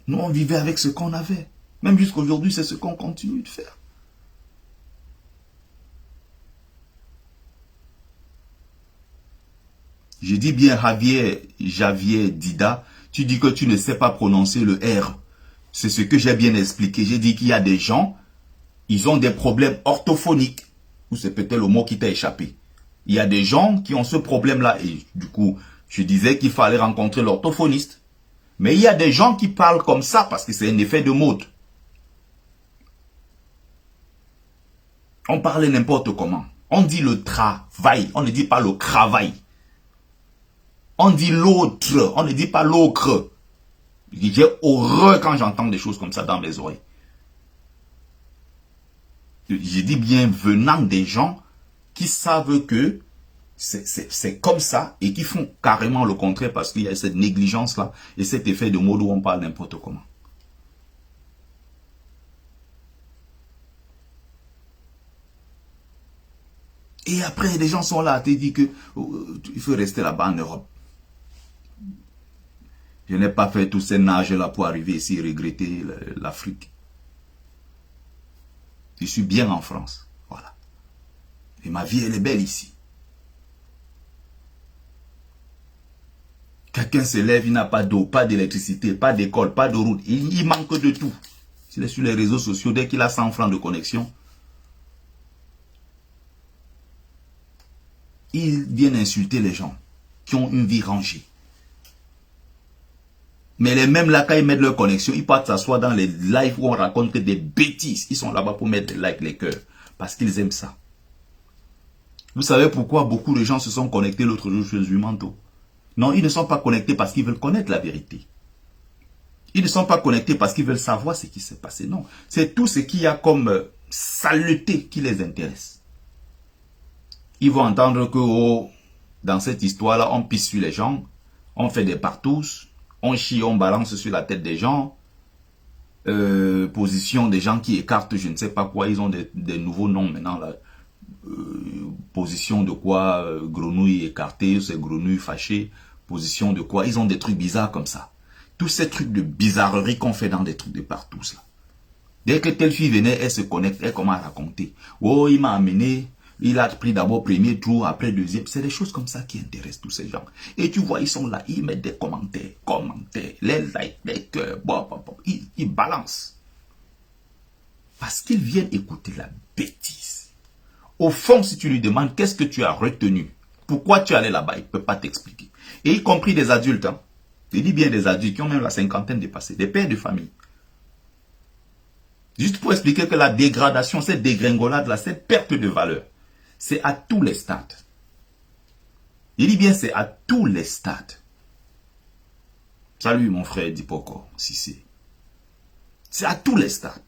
Nous, on vivait avec ce qu'on avait. Même jusqu'à aujourd'hui, c'est ce qu'on continue de faire. Je dis bien Javier Dida, tu dis que tu ne sais pas prononcer le R. C'est ce que j'ai bien expliqué. J'ai dit qu'il y a des gens, ils ont des problèmes orthophoniques. Ou c'est peut-être le mot qui t'a échappé. Il y a des gens qui ont ce problème-là. Et du coup, je disais qu'il fallait rencontrer l'orthophoniste. Mais il y a des gens qui parlent comme ça parce que c'est un effet de mode. On parle n'importe comment. On dit le travail, on ne dit pas le travail. On dit l'autre, on ne dit pas l'autre. J'ai horreur quand j'entends des choses comme ça dans mes oreilles. Je dis bien venant des gens qui savent que c'est comme ça et qui font carrément le contraire parce qu'il y a cette négligence-là et cet effet de mode où on parle n'importe comment. Et après, les gens sont là à te dire que il faut rester là-bas en Europe. Je n'ai pas fait tous ces nages-là pour arriver ici et regretter l'Afrique. Je suis bien en France. Voilà. Et ma vie, elle est belle ici. Quelqu'un se lève, il n'a pas d'eau, pas d'électricité, pas d'école, pas de route. Il manque de tout. S'il est sur les réseaux sociaux, dès qu'il a 100 francs de connexion, il vient insulter les gens qui ont une vie rangée. Mais les mêmes là, quand ils mettent leur connexion, ils partent s'asseoir dans les lives où on raconte que des bêtises. Ils sont là-bas pour mettre des likes, les cœurs. Parce qu'ils aiment ça. Vous savez pourquoi beaucoup de gens se sont connectés l'autre jour chez Zumanto? Non, ils ne sont pas connectés parce qu'ils veulent connaître la vérité. Ils ne sont pas connectés parce qu'ils veulent savoir ce qui s'est passé. Non, c'est tout ce qu'il y a comme saleté qui les intéresse. Ils vont entendre que oh, dans cette histoire-là, on pisse sur les gens, on fait des partous, on chie, on balance sur la tête des gens, position des gens qui écartent, je ne sais pas quoi, ils ont des nouveaux noms maintenant là. Position de quoi, grenouille écartée, c'est grenouille fâchée, position de quoi, ils ont des trucs bizarres comme ça. Tous ces trucs de bizarrerie qu'on fait dans des trucs de partout là. Dès que telle fille venait, elle se connecte, elle commence à raconter. Oh, il m'a amené, il a pris d'abord premier tour, après deuxième. C'est des choses comme ça qui intéressent tous ces gens. Et tu vois, ils sont là, ils mettent des commentaires, les likes, les cœurs, ils balancent. Parce qu'ils viennent écouter la bêtise. Au fond, si tu lui demandes qu'est-ce que tu as retenu, pourquoi tu es allé là-bas, il ne peut pas t'expliquer. Et y compris des adultes, hein. Je dis bien des adultes qui ont même la cinquantaine dépassée, des pères de famille. Juste pour expliquer que la dégradation, cette dégringolade-là, cette perte de valeur, c'est à tous les stades. Je dis bien c'est à tous les stades. Salut mon frère Dipoko, si c'est à tous les stades.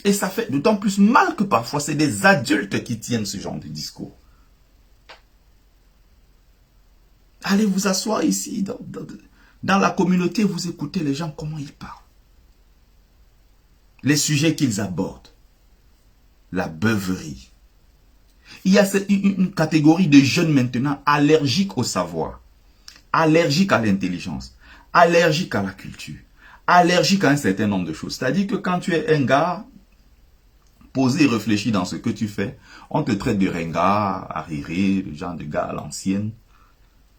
Et ça fait d'autant plus mal que parfois c'est des adultes qui tiennent ce genre de discours. Allez vous asseoir ici, dans la communauté, vous écoutez les gens, comment ils parlent. Les sujets qu'ils abordent. La beuverie. Il y a une catégorie de jeunes maintenant allergiques au savoir, allergiques à l'intelligence, allergiques à la culture, allergiques à un certain nombre de choses. C'est-à-dire que quand tu es un gars posé et réfléchi dans ce que tu fais, on te traite de ringard, arriéré, le genre de gars à l'ancienne.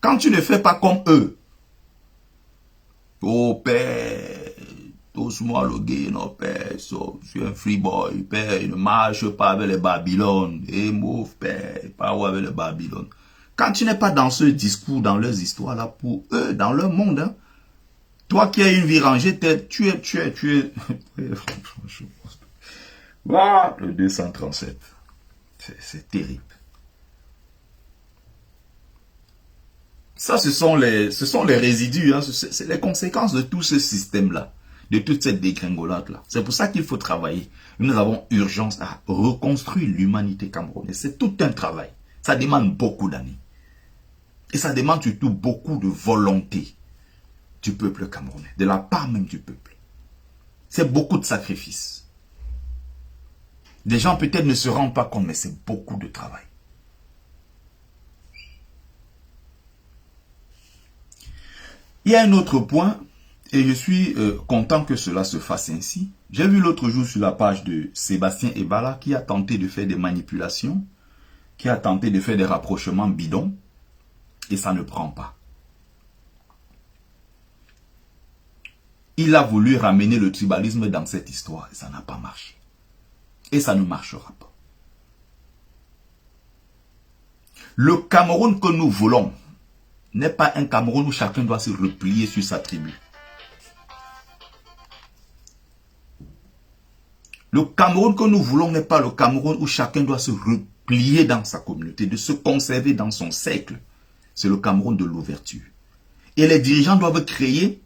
Quand tu ne fais pas comme eux, oh père, tous-moi le gay, non père, je suis un free boy, père, il ne marche pas avec les Babylone, et mauve père, pas avec les Babylone. Quand tu n'es pas dans ce discours, dans leurs histoires là, pour eux, dans leur monde, hein, toi qui as une vie rangée, tu es, voilà, le 237, c'est terrible. Ça, ce sont les résidus, hein, c'est les conséquences de tout ce système-là, de toute cette dégringolade-là. C'est pour ça qu'il faut travailler. Nous avons urgence à reconstruire l'humanité camerounaise. C'est tout un travail. Ça demande beaucoup d'années. Et ça demande surtout beaucoup de volonté du peuple camerounais, de la part même du peuple. C'est beaucoup de sacrifices. Des gens peut-être ne se rendent pas compte, mais c'est beaucoup de travail. Il y a un autre point, et je suis content que cela se fasse ainsi. J'ai vu l'autre jour sur la page de Sébastien Ebala qui a tenté de faire des manipulations, qui a tenté de faire des rapprochements bidons, et ça ne prend pas. Il a voulu ramener le tribalisme dans cette histoire, et ça n'a pas marché. Et ça ne marchera pas. Le Cameroun que nous voulons n'est pas un Cameroun où chacun doit se replier sur sa tribu. Le Cameroun que nous voulons n'est pas le Cameroun où chacun doit se replier dans sa communauté, de se conserver dans son cercle. C'est le Cameroun de l'ouverture. Et les dirigeants doivent créer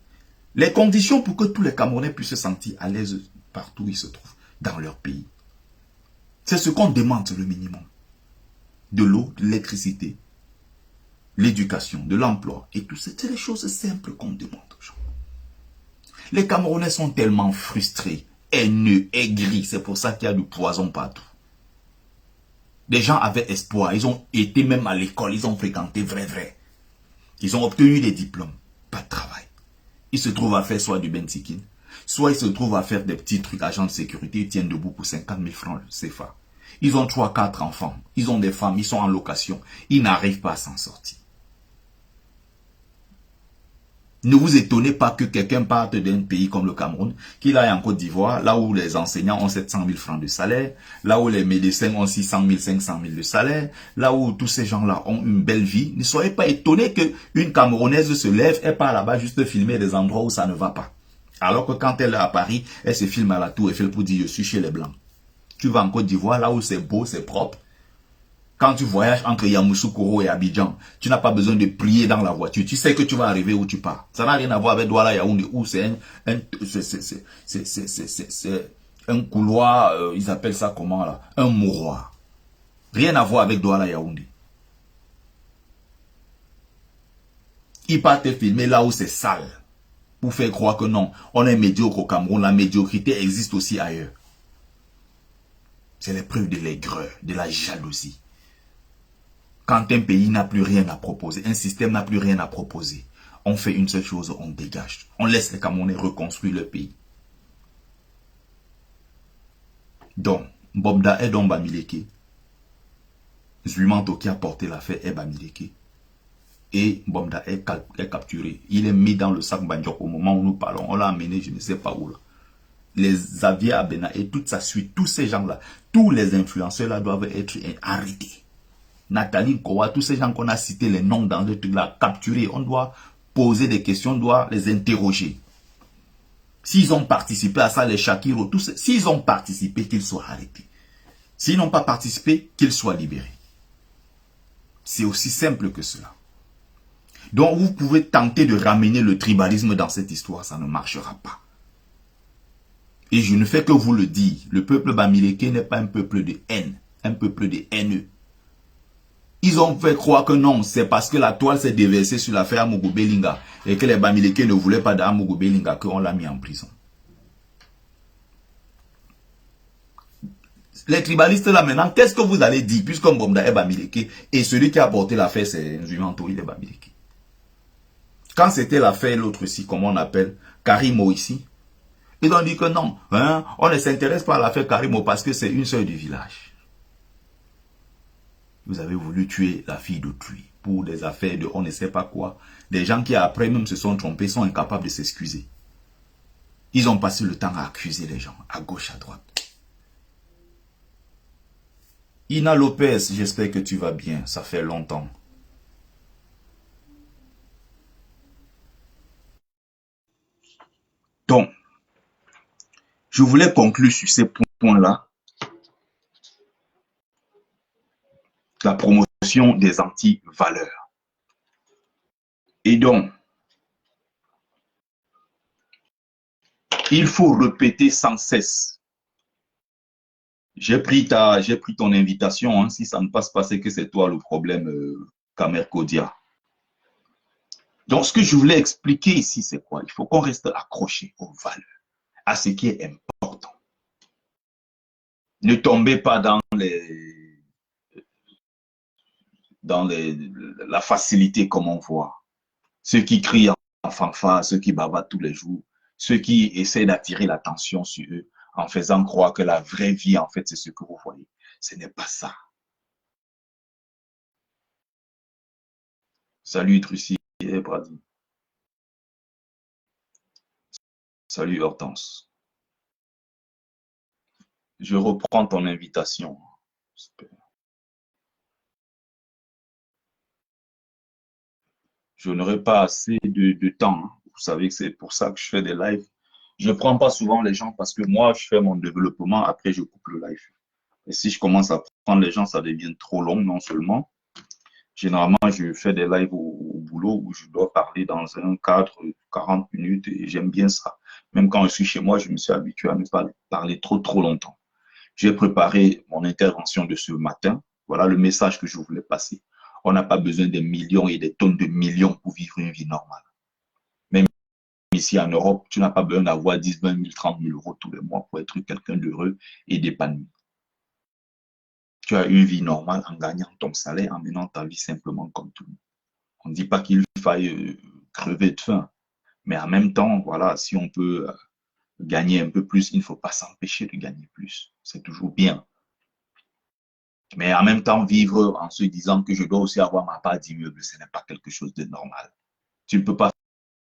les conditions pour que tous les Camerounais puissent se sentir à l'aise partout où ils se trouvent, dans leur pays. C'est ce qu'on demande, le minimum. De l'eau, de l'électricité, l'éducation, de l'emploi et tout ça. C'est les choses simples qu'on demande aux gens. Les Camerounais sont tellement frustrés, haineux, aigris. C'est pour ça qu'il y a du poison partout. Des gens avaient espoir. Ils ont été même à l'école. Ils ont fréquenté vrai. Ils ont obtenu des diplômes. Pas de travail. Ils se trouvent à faire soit du bensikin, soit ils se trouvent à faire des petits trucs agents de sécurité. Ils tiennent debout pour 50 000 francs CFA. Ils ont 3-4 enfants. Ils ont des femmes. Ils sont en location. Ils n'arrivent pas à s'en sortir. Ne vous étonnez pas que quelqu'un parte d'un pays comme le Cameroun, qu'il aille en Côte d'Ivoire, là où les enseignants ont 700 000 francs de salaire, là où les médecins ont 600 000, 500 000 de salaire, là où tous ces gens-là ont une belle vie. Ne soyez pas étonnés qu'une Camerounaise se lève et part là-bas juste filmer des endroits où ça ne va pas. Alors que quand elle est à Paris, elle se filme à la Tour Eiffel pour dire « je suis chez les Blancs ». Tu vas en Côte d'Ivoire, là où c'est beau, c'est propre. Quand tu voyages entre Yamoussoukro et Abidjan, tu n'as pas besoin de plier dans la voiture. Tu sais que tu vas arriver où tu pars. Ça n'a rien à voir avec Douala Yaoundé, où c'est un couloir, ils appellent ça comment là? Un mouroir. Rien à voir avec Douala Yaoundé. Ils partent filmer là où c'est sale. Pour faire croire que non, on est médiocre au Cameroun. La médiocrité existe aussi ailleurs. C'est l'épreuve de l'aigreur, de la jalousie. Quand un pays n'a plus rien à proposer, un système n'a plus rien à proposer, on fait une seule chose, on dégage. On laisse les Camerounais reconstruire le pays. Donc, Bobda est donc Bamileke. Zuimanto qui a porté l'affaire est Bamileke. Et Bobda est capturé. Il est mis dans le sac Bandiok au moment où nous parlons. On l'a amené, je ne sais pas où là. Les Xavier Abena et toute sa suite, tous ces gens-là, tous les influenceurs là doivent être arrêtés. Nathalie Kowa, tous ces gens qu'on a cités les noms dans le truc là, capturés, on doit poser des questions, on doit les interroger. S'ils ont participé à ça, les Shakiro, tous, s'ils ont participé, qu'ils soient arrêtés. S'ils n'ont pas participé, qu'ils soient libérés. C'est aussi simple que cela. Donc vous pouvez tenter de ramener le tribalisme dans cette histoire, ça ne marchera pas. Et je ne fais que vous le dire, le peuple Bamileke n'est pas un peuple de haine, un peuple de haineux. Ils ont fait croire que non, c'est parce que la toile s'est déversée sur l'affaire Amougou Belinga et que les Bamileke ne voulaient pas d'Amougou Belinga qu'on l'a mis en prison. Les tribalistes là maintenant, qu'est-ce que vous allez dire puisque Mbomda est Bamileke et celui qui a porté l'affaire c'est Nzuimanto, il est Bamileke. Quand c'était l'affaire l'autre-ci, comment on appelle, Karimo ici, ils ont dit que non, hein, on ne s'intéresse pas à l'affaire Karimo parce que c'est une sœur du village. Vous avez voulu tuer la fille d'autrui pour des affaires de on ne sait pas quoi. Des gens qui après même se sont trompés sont incapables de s'excuser. Ils ont passé le temps à accuser les gens, à gauche, à droite. Ina Lopez, j'espère que tu vas bien, ça fait longtemps. Donc, je voulais conclure sur ces points-là. La promotion des anti-valeurs. Et donc, il faut répéter sans cesse. J'ai pris ton invitation. Hein. Si ça ne passe pas, c'est que c'est toi le problème, Kamer Kodia. Donc, ce que je voulais expliquer ici, c'est quoi? Il faut qu'on reste accroché aux valeurs, à ce qui est important. Ne tombez pas dans la facilité comme on voit. Ceux qui crient en fanfare, ceux qui bavardent tous les jours, ceux qui essaient d'attirer l'attention sur eux en faisant croire que la vraie vie, en fait, c'est ce que vous voyez. Ce n'est pas ça. Salut Trucy et Brady. Salut Hortense. Je reprends ton invitation. Je n'aurai pas assez de temps. Hein. Vous savez que c'est pour ça que je fais des lives. Je ne prends pas souvent les gens parce que moi, je fais mon développement, après je coupe le live. Et si je commence à prendre les gens, ça devient trop long, non seulement. Généralement, je fais des lives au boulot où je dois parler dans un cadre de 40 minutes et j'aime bien ça. Même quand je suis chez moi, je me suis habitué à ne pas parler trop longtemps. J'ai préparé mon intervention de ce matin. Voilà le message que je voulais passer. On n'a pas besoin des millions et des tonnes de millions pour vivre une vie normale. Même ici en Europe, tu n'as pas besoin d'avoir 10, 20 000, 30 000 euros tous les mois pour être quelqu'un d'heureux et d'épanoui. Tu as une vie normale en gagnant ton salaire, en menant ta vie simplement comme tout le monde. On ne dit pas qu'il faille crever de faim, mais en même temps, voilà, si on peut gagner un peu plus, il ne faut pas s'empêcher de gagner plus. C'est toujours bien. Mais en même temps, vivre en se disant que je dois aussi avoir ma part d'immeuble, ce n'est pas quelque chose de normal. Tu ne peux pas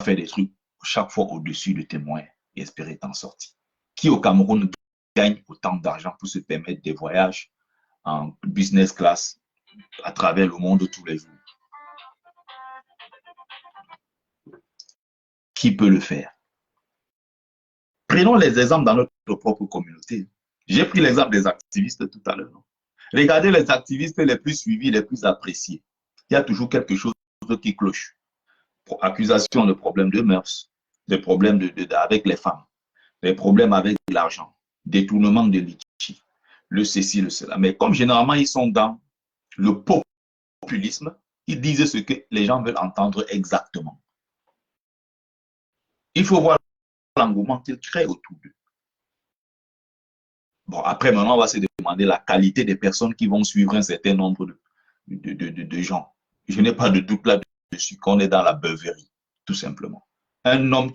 faire des trucs chaque fois au-dessus de tes moyens et espérer t'en sortir. Qui au Cameroun gagne autant d'argent pour se permettre des voyages en business class à travers le monde tous les jours? Qui peut le faire? Prenons les exemples dans notre propre communauté. J'ai pris l'exemple des activistes tout à l'heure. Regardez les activistes les plus suivis, les plus appréciés. Il y a toujours quelque chose qui cloche. Accusation de problèmes de mœurs, des problèmes avec les femmes, des problèmes avec l'argent, détournement de litige, le ceci, le cela. Mais comme généralement, ils sont dans le populisme, ils disent ce que les gens veulent entendre exactement. Il faut voir l'engouement qu'ils créent autour d'eux. Bon, après, maintenant, on va se demander la qualité des personnes qui vont suivre un certain nombre de gens. Je n'ai pas de doute là-dessus qu'on est dans la beuverie, tout simplement. Un homme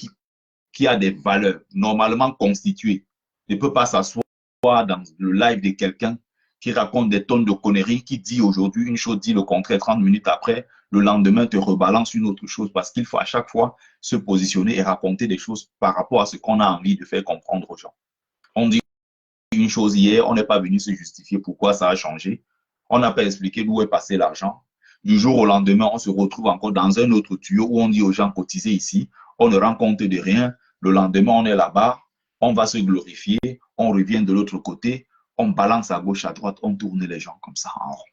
qui a des valeurs normalement constituées ne peut pas s'asseoir dans le live de quelqu'un qui raconte des tonnes de conneries, qui dit aujourd'hui une chose, dit le contraire 30 minutes après, le lendemain te rebalance une autre chose parce qu'il faut à chaque fois se positionner et raconter des choses par rapport à ce qu'on a envie de faire comprendre aux gens. On dit une chose hier, on n'est pas venu se justifier pourquoi ça a changé. On n'a pas expliqué d'où est passé l'argent. Du jour au lendemain, on se retrouve encore dans un autre tuyau où on dit aux gens cotisez ici, on ne rend compte de rien. Le lendemain, on est là-bas, on va se glorifier, on revient de l'autre côté, on balance à gauche, à droite, on tourne les gens comme ça en rond.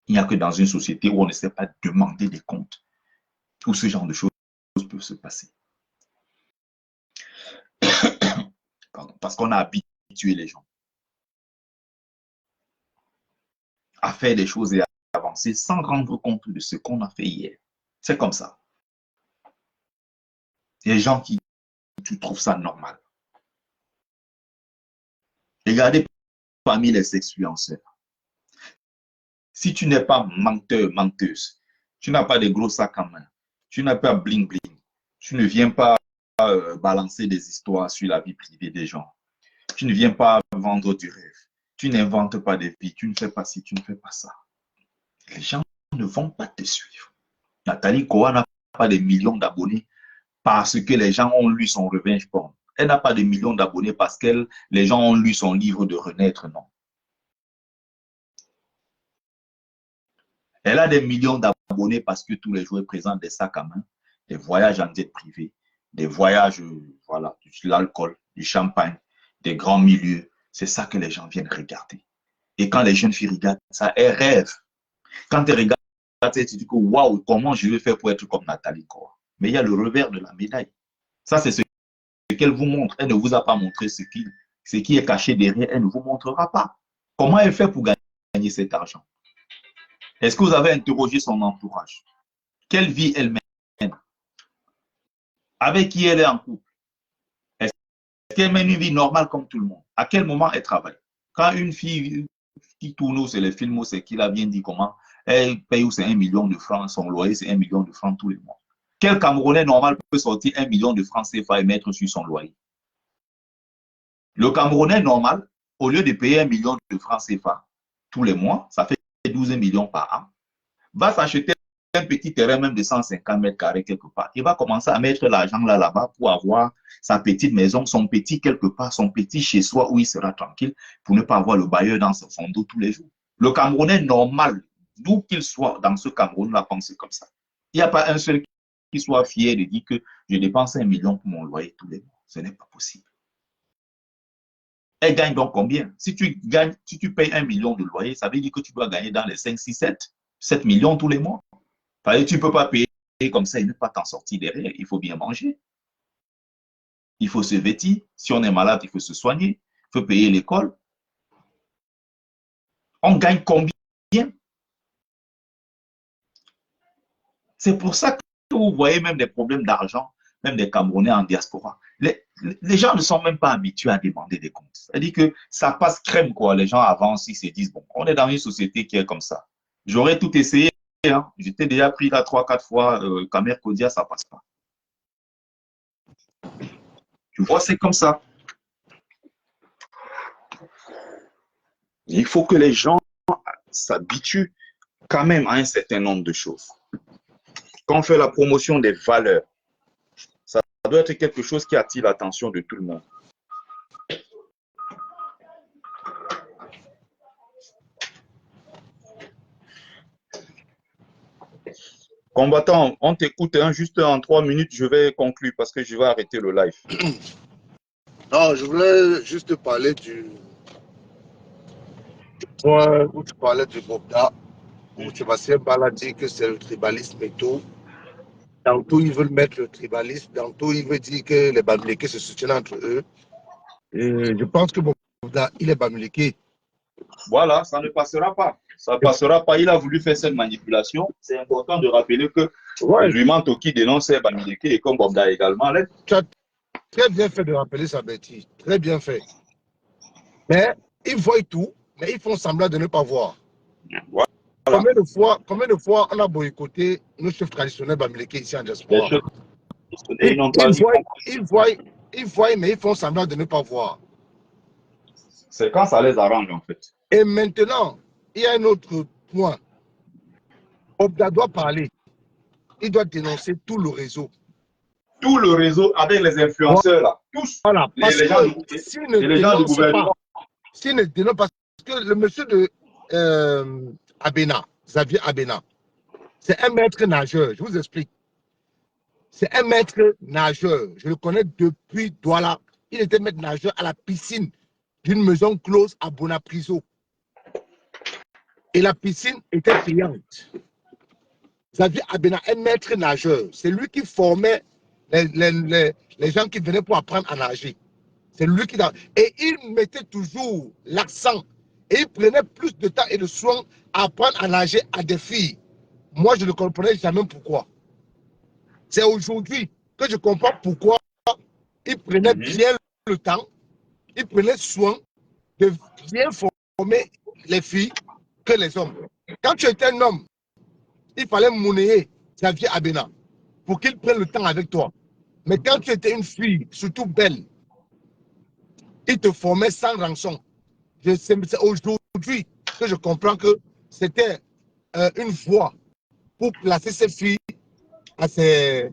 Il n'y a que dans une société où on ne sait pas demander des comptes, où ce genre de choses peuvent se passer. Pardon, parce qu'on a habitué les gens à faire des choses et à avancer sans rendre compte de ce qu'on a fait hier. C'est comme ça. Il y a des gens qui trouvent ça normal. Regardez parmi les influenceurs. Si tu n'es pas menteur, menteuse, tu n'as pas de gros sacs en main, tu n'as pas bling bling, tu ne viens pas balancer des histoires sur la vie privée des gens, tu ne viens pas vendre du rêve, tu n'inventes pas des vies, tu ne fais pas ci, tu ne fais pas ça. Les gens ne vont pas te suivre. Nathalie Koa n'a pas de millions d'abonnés parce que les gens ont lu son revenge porn. Elle n'a pas de millions d'abonnés parce que les gens ont lu son livre de renaître, non. Elle a des millions d'abonnés parce que tous les jours, elle présente des sacs à main, des voyages en jet privé, des voyages, voilà, de l'alcool, du champagne, des grands milieux. C'est ça que les gens viennent regarder. Et quand les jeunes filles regardent ça, elles rêvent. Quand elles regardent ça, elles se disent que waouh, comment je vais faire pour être comme Nathalie Koa. Mais il y a le revers de la médaille. Ça, c'est ce qu'elle vous montre. Elle ne vous a pas montré ce qui est caché derrière. Elle ne vous montrera pas. Comment elle fait pour gagner cet argent? Est-ce que vous avez interrogé son entourage? Quelle vie elle mène? Avec qui elle est en couple? Est-ce qu'elle mène une vie normale comme tout le monde? À quel moment elle travaille? Quand une fille qui tourne, c'est les films, c'est qu'il a bien dit comment, elle paye où c'est 1 million de francs, son loyer c'est 1 million de francs tous les mois. Quel Camerounais normal peut sortir 1 million de francs CFA et mettre sur son loyer? Le Camerounais normal, au lieu de payer 1 million de francs CFA tous les mois, ça fait 12 millions par an, va s'acheter un petit terrain même de 150 mètres carrés quelque part. Il va commencer à mettre l'argent là-bas pour avoir sa petite maison, son petit quelque part, son petit chez soi où il sera tranquille pour ne pas avoir le bailleur dans son dos tous les jours. Le Camerounais normal, d'où qu'il soit dans ce Cameroun-là, pense comme ça. Il n'y a pas un seul qui soit fier de dire que je dépense 1 million pour mon loyer tous les mois. Ce n'est pas possible. Elle gagne donc combien? Si tu payes 1 million de loyer, ça veut dire que tu dois gagner dans les 5, 6, 7 millions tous les mois. Tu ne peux pas payer comme ça et ne pas t'en sortir derrière. Il faut bien manger. Il faut se vêtir. Si on est malade, il faut se soigner. Il faut payer l'école. On gagne combien? C'est pour ça que vous voyez même des problèmes d'argent, même des Camerounais en diaspora. Les gens ne sont même pas habitués à demander des comptes. C'est-à-dire que ça passe crème, quoi. Les gens avancent, ils se disent, bon, on est dans une société qui est comme ça. J'aurais tout essayé. Hein. J'étais déjà pris là 3-4 fois. Camer Kodia, ça passe pas. Tu vois, c'est comme ça. Il faut que les gens s'habituent quand même à un certain nombre de choses. quand on fait la promotion des valeurs, ça doit être quelque chose qui attire l'attention de tout le monde. Combattant, on t'écoute juste en 3 minutes, je vais conclure parce que je vais arrêter le live. Non, je voulais juste parler du point où tu parlais du Bobda, où Sébastien Bala dit que c'est le tribalisme et tout. Tantôt, ils veulent mettre le tribalisme, tantôt, il veut dire que les Bamileke se soutiennent entre eux. Et je pense que Bobda, il est Bamileke. Voilà, ça ne passera pas. Ça ne passera pas. Il a voulu faire cette manipulation. C'est important de rappeler que Zuman Toki dénonce Bamileke et comme Bobda également. Tu as très bien fait de rappeler ça, Betty. Très bien fait. Mais ils voient tout, mais ils font semblant de ne pas voir. Voilà. Combien de fois on a boycotté nos chefs traditionnels Bamileke ici en diaspora? Ils voient, mais ils font semblant de ne pas voir. C'est quand ça les arrange, en fait. Et maintenant, il y a un autre point. Obda doit parler. Il doit dénoncer tout le réseau. Tout le réseau avec les influenceurs, là. Tous. Voilà. Parce les gens du gouvernement. S'il ne dénonce pas, parce que le monsieur de Abena, Xavier Abena, c'est un maître nageur. Je vous explique. C'est un maître nageur. Je le connais depuis Douala. Il était maître nageur à la piscine d'une maison close à Bonapriso. Et la piscine était payante. Xavier Abena, un maître nageur. C'est lui qui formait les gens qui venaient pour apprendre à nager. C'est lui qui... Et il mettait toujours l'accent. Et il prenait plus de temps et de soin à apprendre à nager à des filles. Moi, je ne comprenais jamais pourquoi. C'est aujourd'hui que je comprends pourquoi il prenait bien le temps, il prenait soin de bien former les filles que les hommes. Quand tu étais un homme, il fallait monnayer Xavier Abena pour qu'il prenne le temps avec toi. Mais quand tu étais une fille, surtout belle, il te formait sans rançon. C'est aujourd'hui que je comprends que c'était une voie pour placer ces filles à ses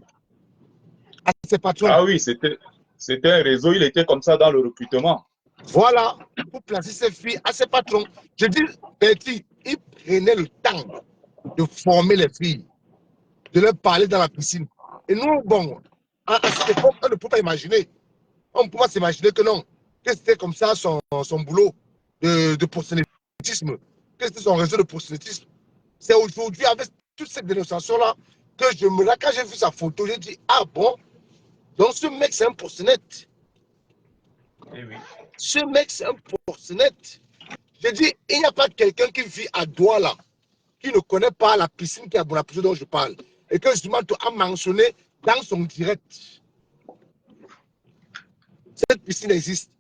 patrons. Ah oui, c'était un réseau, il était comme ça dans le recrutement. Voilà, pour placer ces filles à ses patrons. Je dis, Betty, il prenait le temps de former les filles, de leur parler dans la piscine. Et nous, bon, à cette époque, on ne peut pas imaginer. On ne peut pas s'imaginer que non, que c'était comme ça son boulot de proxénétisme, que c'était son réseau de proxénétisme. C'est aujourd'hui, avec toute cette dénonciation-là, que quand j'ai vu sa photo, j'ai dit, ah bon, donc ce mec, c'est un proxénète. Eh oui. Ce mec, c'est un proxénète. J'ai dit, il n'y a pas quelqu'un qui vit à Douala, qui ne connaît pas la piscine qui est à Bonapriso dont je parle. Et que justement, tu as mentionné dans son direct. Cette piscine existe.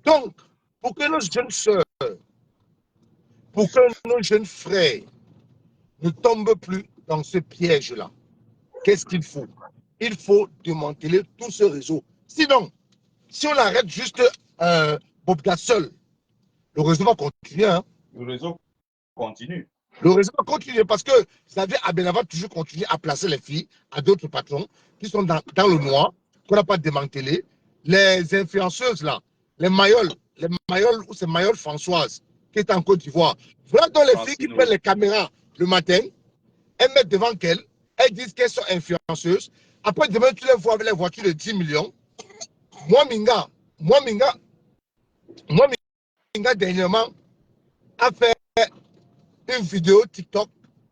Donc, pour que nos jeunes sœurs, pour que nos jeunes frères ne tombent plus dans ce piège-là, qu'est-ce qu'il faut? Il faut démanteler tout ce réseau. Sinon, si on arrête juste Bobda seul, le réseau va continuer. Hein? Le réseau continue. Le réseau va continuer parce que, vous savez, Abena va toujours continuer à placer les filles à d'autres patrons qui sont dans le noir, qu'on n'a pas démantelé. Les influenceuses, là, les Mayol ou c'est Mayol Françoise, qui est en Côte d'Ivoire. Voilà donc les filles qui prennent les caméras le matin, elles mettent devant qu'elles, elles disent qu'elles sont influenceuses. Après, demain, tu les vois avec les voitures de 10 millions. Moi, Minga, dernièrement, a fait une vidéo TikTok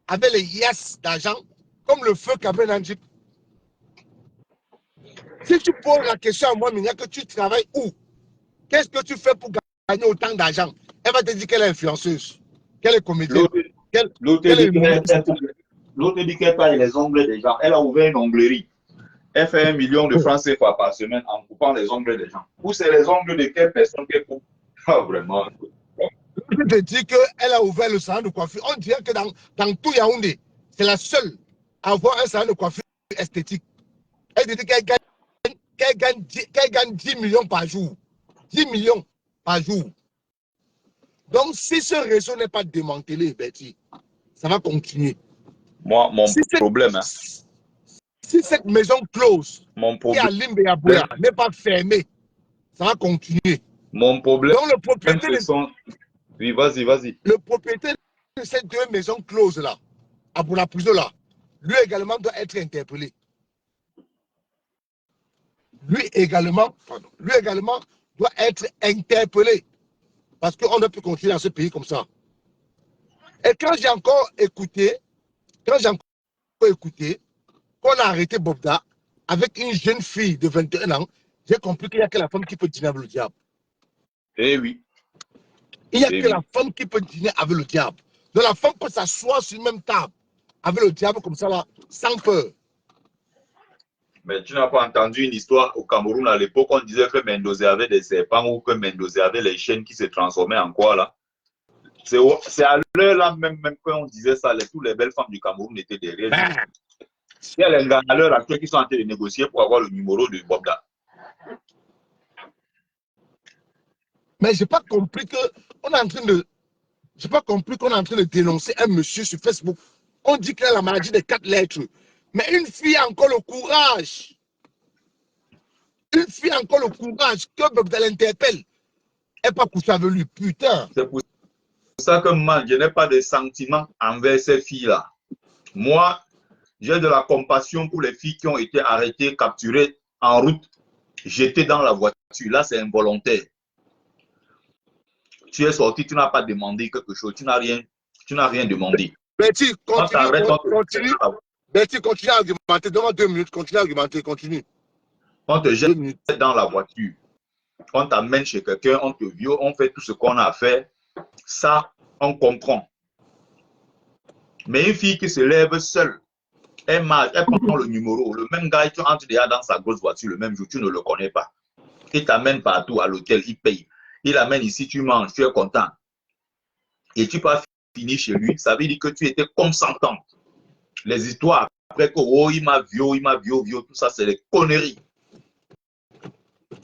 avec les yes d'argent, comme le feu Cameroun Andjip. Si tu poses la question à moi, Minga, que tu travailles où? Qu'est-ce que tu fais pour gagner autant d'argent? Elle va te dire qu'elle est influenceuse, qu'elle est comédienne. L'autre dit qu'elle paye les ongles des gens. Elle a ouvert une onglerie. Elle fait 1 million de francs CFA par semaine en coupant les ongles des gens. Ou c'est les ongles de quelle personne qu'elle coupe? Ah, vraiment. Je te dis qu'elle a ouvert le salon de coiffure. On dirait que dans tout Yaoundé, c'est la seule à avoir un salon de coiffure esthétique. Elle dit qu'elle gagne 10 millions par jour. 10 millions par jour. Donc, si ce réseau n'est pas démantelé, Betty, ça va continuer. Moi, mon problème, hein, Si cette maison close, Mon qui est à problème, Limbe et à Boya, n'est pas fermée, ça va continuer. mon problème, Donc ce sont... Oui, vas-y, vas-y. le propriétaire de ces deux maisons closes là, à la prison là, lui également doit être interpellé. Lui également doit être interpellé. Parce qu'on ne peut continuer dans ce pays comme ça. Et quand j'ai encore écouté, qu'on a arrêté Bobda avec une jeune fille de 21 ans, j'ai compris qu'il n'y a que la femme qui peut dîner avec le diable. Eh oui. Il n'y a que la femme qui peut dîner avec le diable. Donc la femme peut s'asseoir sur une même table avec le diable comme ça, là, sans peur. Mais tu n'as pas entendu une histoire au Cameroun à l'époque, on disait que Mendoza avait des serpents ou que Mendoza avait les chiennes qui se transformaient en quoi là? C'est à l'heure là même quand on disait ça, toutes les belles femmes du Cameroun étaient derrière. Il y a les gars à l'heure actuelle qui sont en train de négocier pour avoir le numéro de Bobda. Mais j'ai pas compris qu'on est en train de. J'ai pas compris qu'on est en train de dénoncer un monsieur sur Facebook. On dit qu'il a la maladie des 4 lettres. Mais une fille a encore le courage. Une fille a encore le courage que Bobda l'interpelle. Elle n'est pas couchée avec lui. Putain. C'est pour ça que moi, je n'ai pas de sentiments envers ces filles-là. Moi, j'ai de la compassion pour les filles qui ont été arrêtées, capturées en route, jetées dans la voiture. Là, c'est involontaire. Tu es sorti, tu n'as pas demandé quelque chose, tu n'as rien demandé. Betty, continue. Betty, continue à argumenter. Donne-moi 2 minutes, continue à argumenter, continue. On te jette dans la voiture, on t'amène chez quelqu'un, on te viole, on fait tout ce qu'on a à faire. Ça, on comprend. Mais une fille qui se lève seule, elle prend le numéro, le même gars, tu entres déjà dans sa grosse voiture le même jour, tu ne le connais pas. Il t'amène partout à l'hôtel, il paye. Il amène ici, tu manges, tu es content. Et tu peux finir chez lui, ça veut dire que tu étais consentante. Les histoires, après que, oh, il m'a violé, tout ça, c'est des conneries.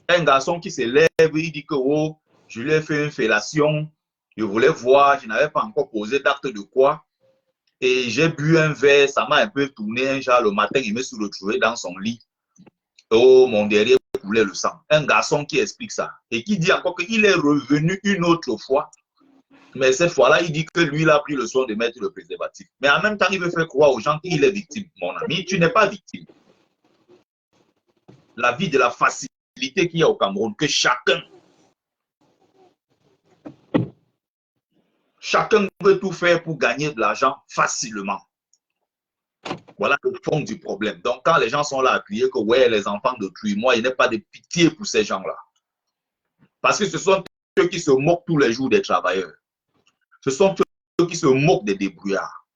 Un garçon qui se lève, il dit que, oh, je lui ai fait une fellation, je voulais voir, je n'avais pas encore posé d'acte de quoi. Et j'ai bu un verre, ça m'a un peu tourné un genre le matin, il me suis retrouvé dans son lit. Oh, mon derrière coulait le sang. Un garçon qui explique ça et qui dit encore qu'il est revenu une autre fois. Mais cette fois-là, il dit que lui, il a pris le soin de mettre le préservatif. Mais en même temps, il veut faire croire aux gens qu'il est victime. Mon ami, tu n'es pas victime. La vie de la facilité qu'il y a au Cameroun, que chacun veut tout faire pour gagner de l'argent facilement. Voilà le fond du problème. Donc, quand les gens sont là à crier que ouais, les enfants d'autrui, moi, il n'y a pas de pitié pour ces gens-là. Parce que ce sont ceux qui se moquent tous les jours des travailleurs. Ce sont ceux qui se moquent des débrouillards.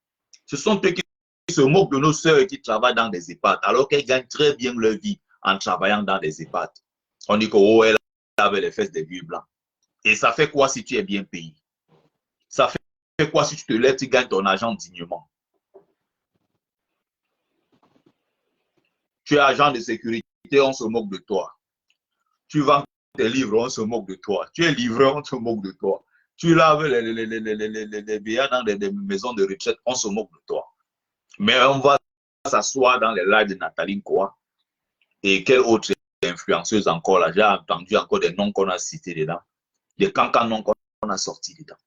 Ce sont ceux qui se moquent de nos sœurs qui travaillent dans des EHPAD, alors qu'elles gagnent très bien leur vie en travaillant dans des EHPAD. On dit que oh, elle avait les fesses des vieux blancs. Et ça fait quoi si tu es bien payé? Ça fait quoi si tu te lèves, tu gagnes ton argent dignement? Tu es agent de sécurité, on se moque de toi. Tu vends tes livres, on se moque de toi. Tu es livreur, on se moque de toi. Tu laves les billets dans des maisons de retraite, on se moque de toi. Mais on va s'asseoir dans les lives de Nathalie Koa. Et quelle autre influenceuse encore là? J'ai entendu encore des noms qu'on a cités dedans. Des cancans noms qu'on a sortis dedans.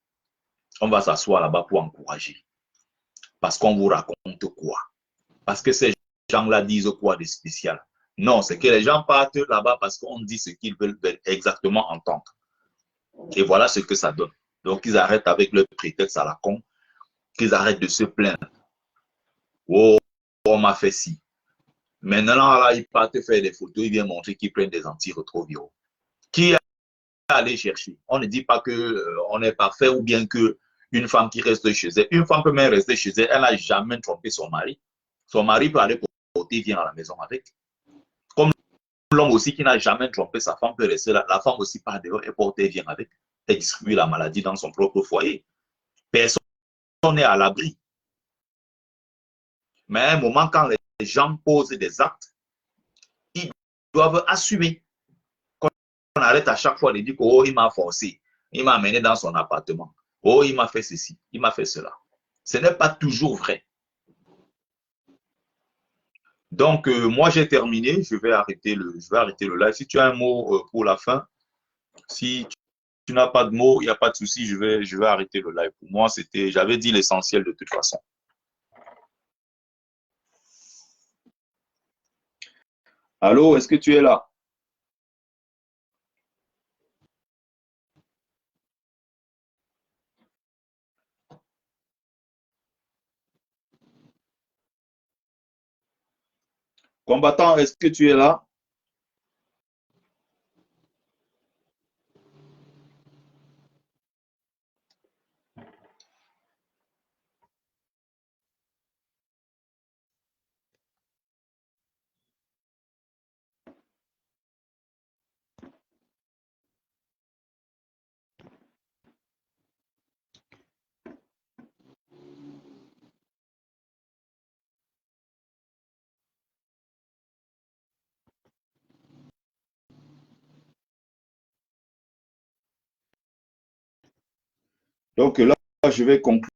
On va s'asseoir là-bas pour encourager. Parce qu'on vous raconte quoi? Parce que ces gens-là disent quoi de spécial? Non, c'est que les gens partent là-bas parce qu'on dit ce qu'ils veulent exactement entendre. Et voilà ce que ça donne. Donc, ils arrêtent avec leur prétexte à la con, qu'ils arrêtent de se plaindre. Oh, on m'a fait ci. Maintenant, là, ils partent faire des photos, ils viennent montrer qu'ils prennent des antirétroviraux. Qui est allé chercher? On ne dit pas qu'on est parfait ou bien qu'une femme qui reste chez elle, une femme peut même rester chez elle, elle n'a jamais trompé son mari. Son mari peut aller porter, vient à la maison avec. Comme l'homme aussi qui n'a jamais trompé sa femme peut rester là. La femme aussi part dehors et porte et vient avec. Et distribue la maladie dans son propre foyer. Personne n'est à l'abri. Mais à un moment, quand les gens posent des actes, ils doivent assumer. Qu'on arrête à chaque fois de dire que oh, il m'a forcé, il m'a amené dans son appartement. Oh, il m'a fait ceci, il m'a fait cela. Ce n'est pas toujours vrai. Donc, moi, j'ai terminé. Je vais arrêter le live. Si tu as un mot pour la fin, si tu n'as pas de mots, il n'y a pas de souci. Je vais arrêter le live. Pour moi, j'avais dit l'essentiel de toute façon. Allô, est-ce que tu es là? Combattant, est-ce que tu es là? Donc là, je vais conclure.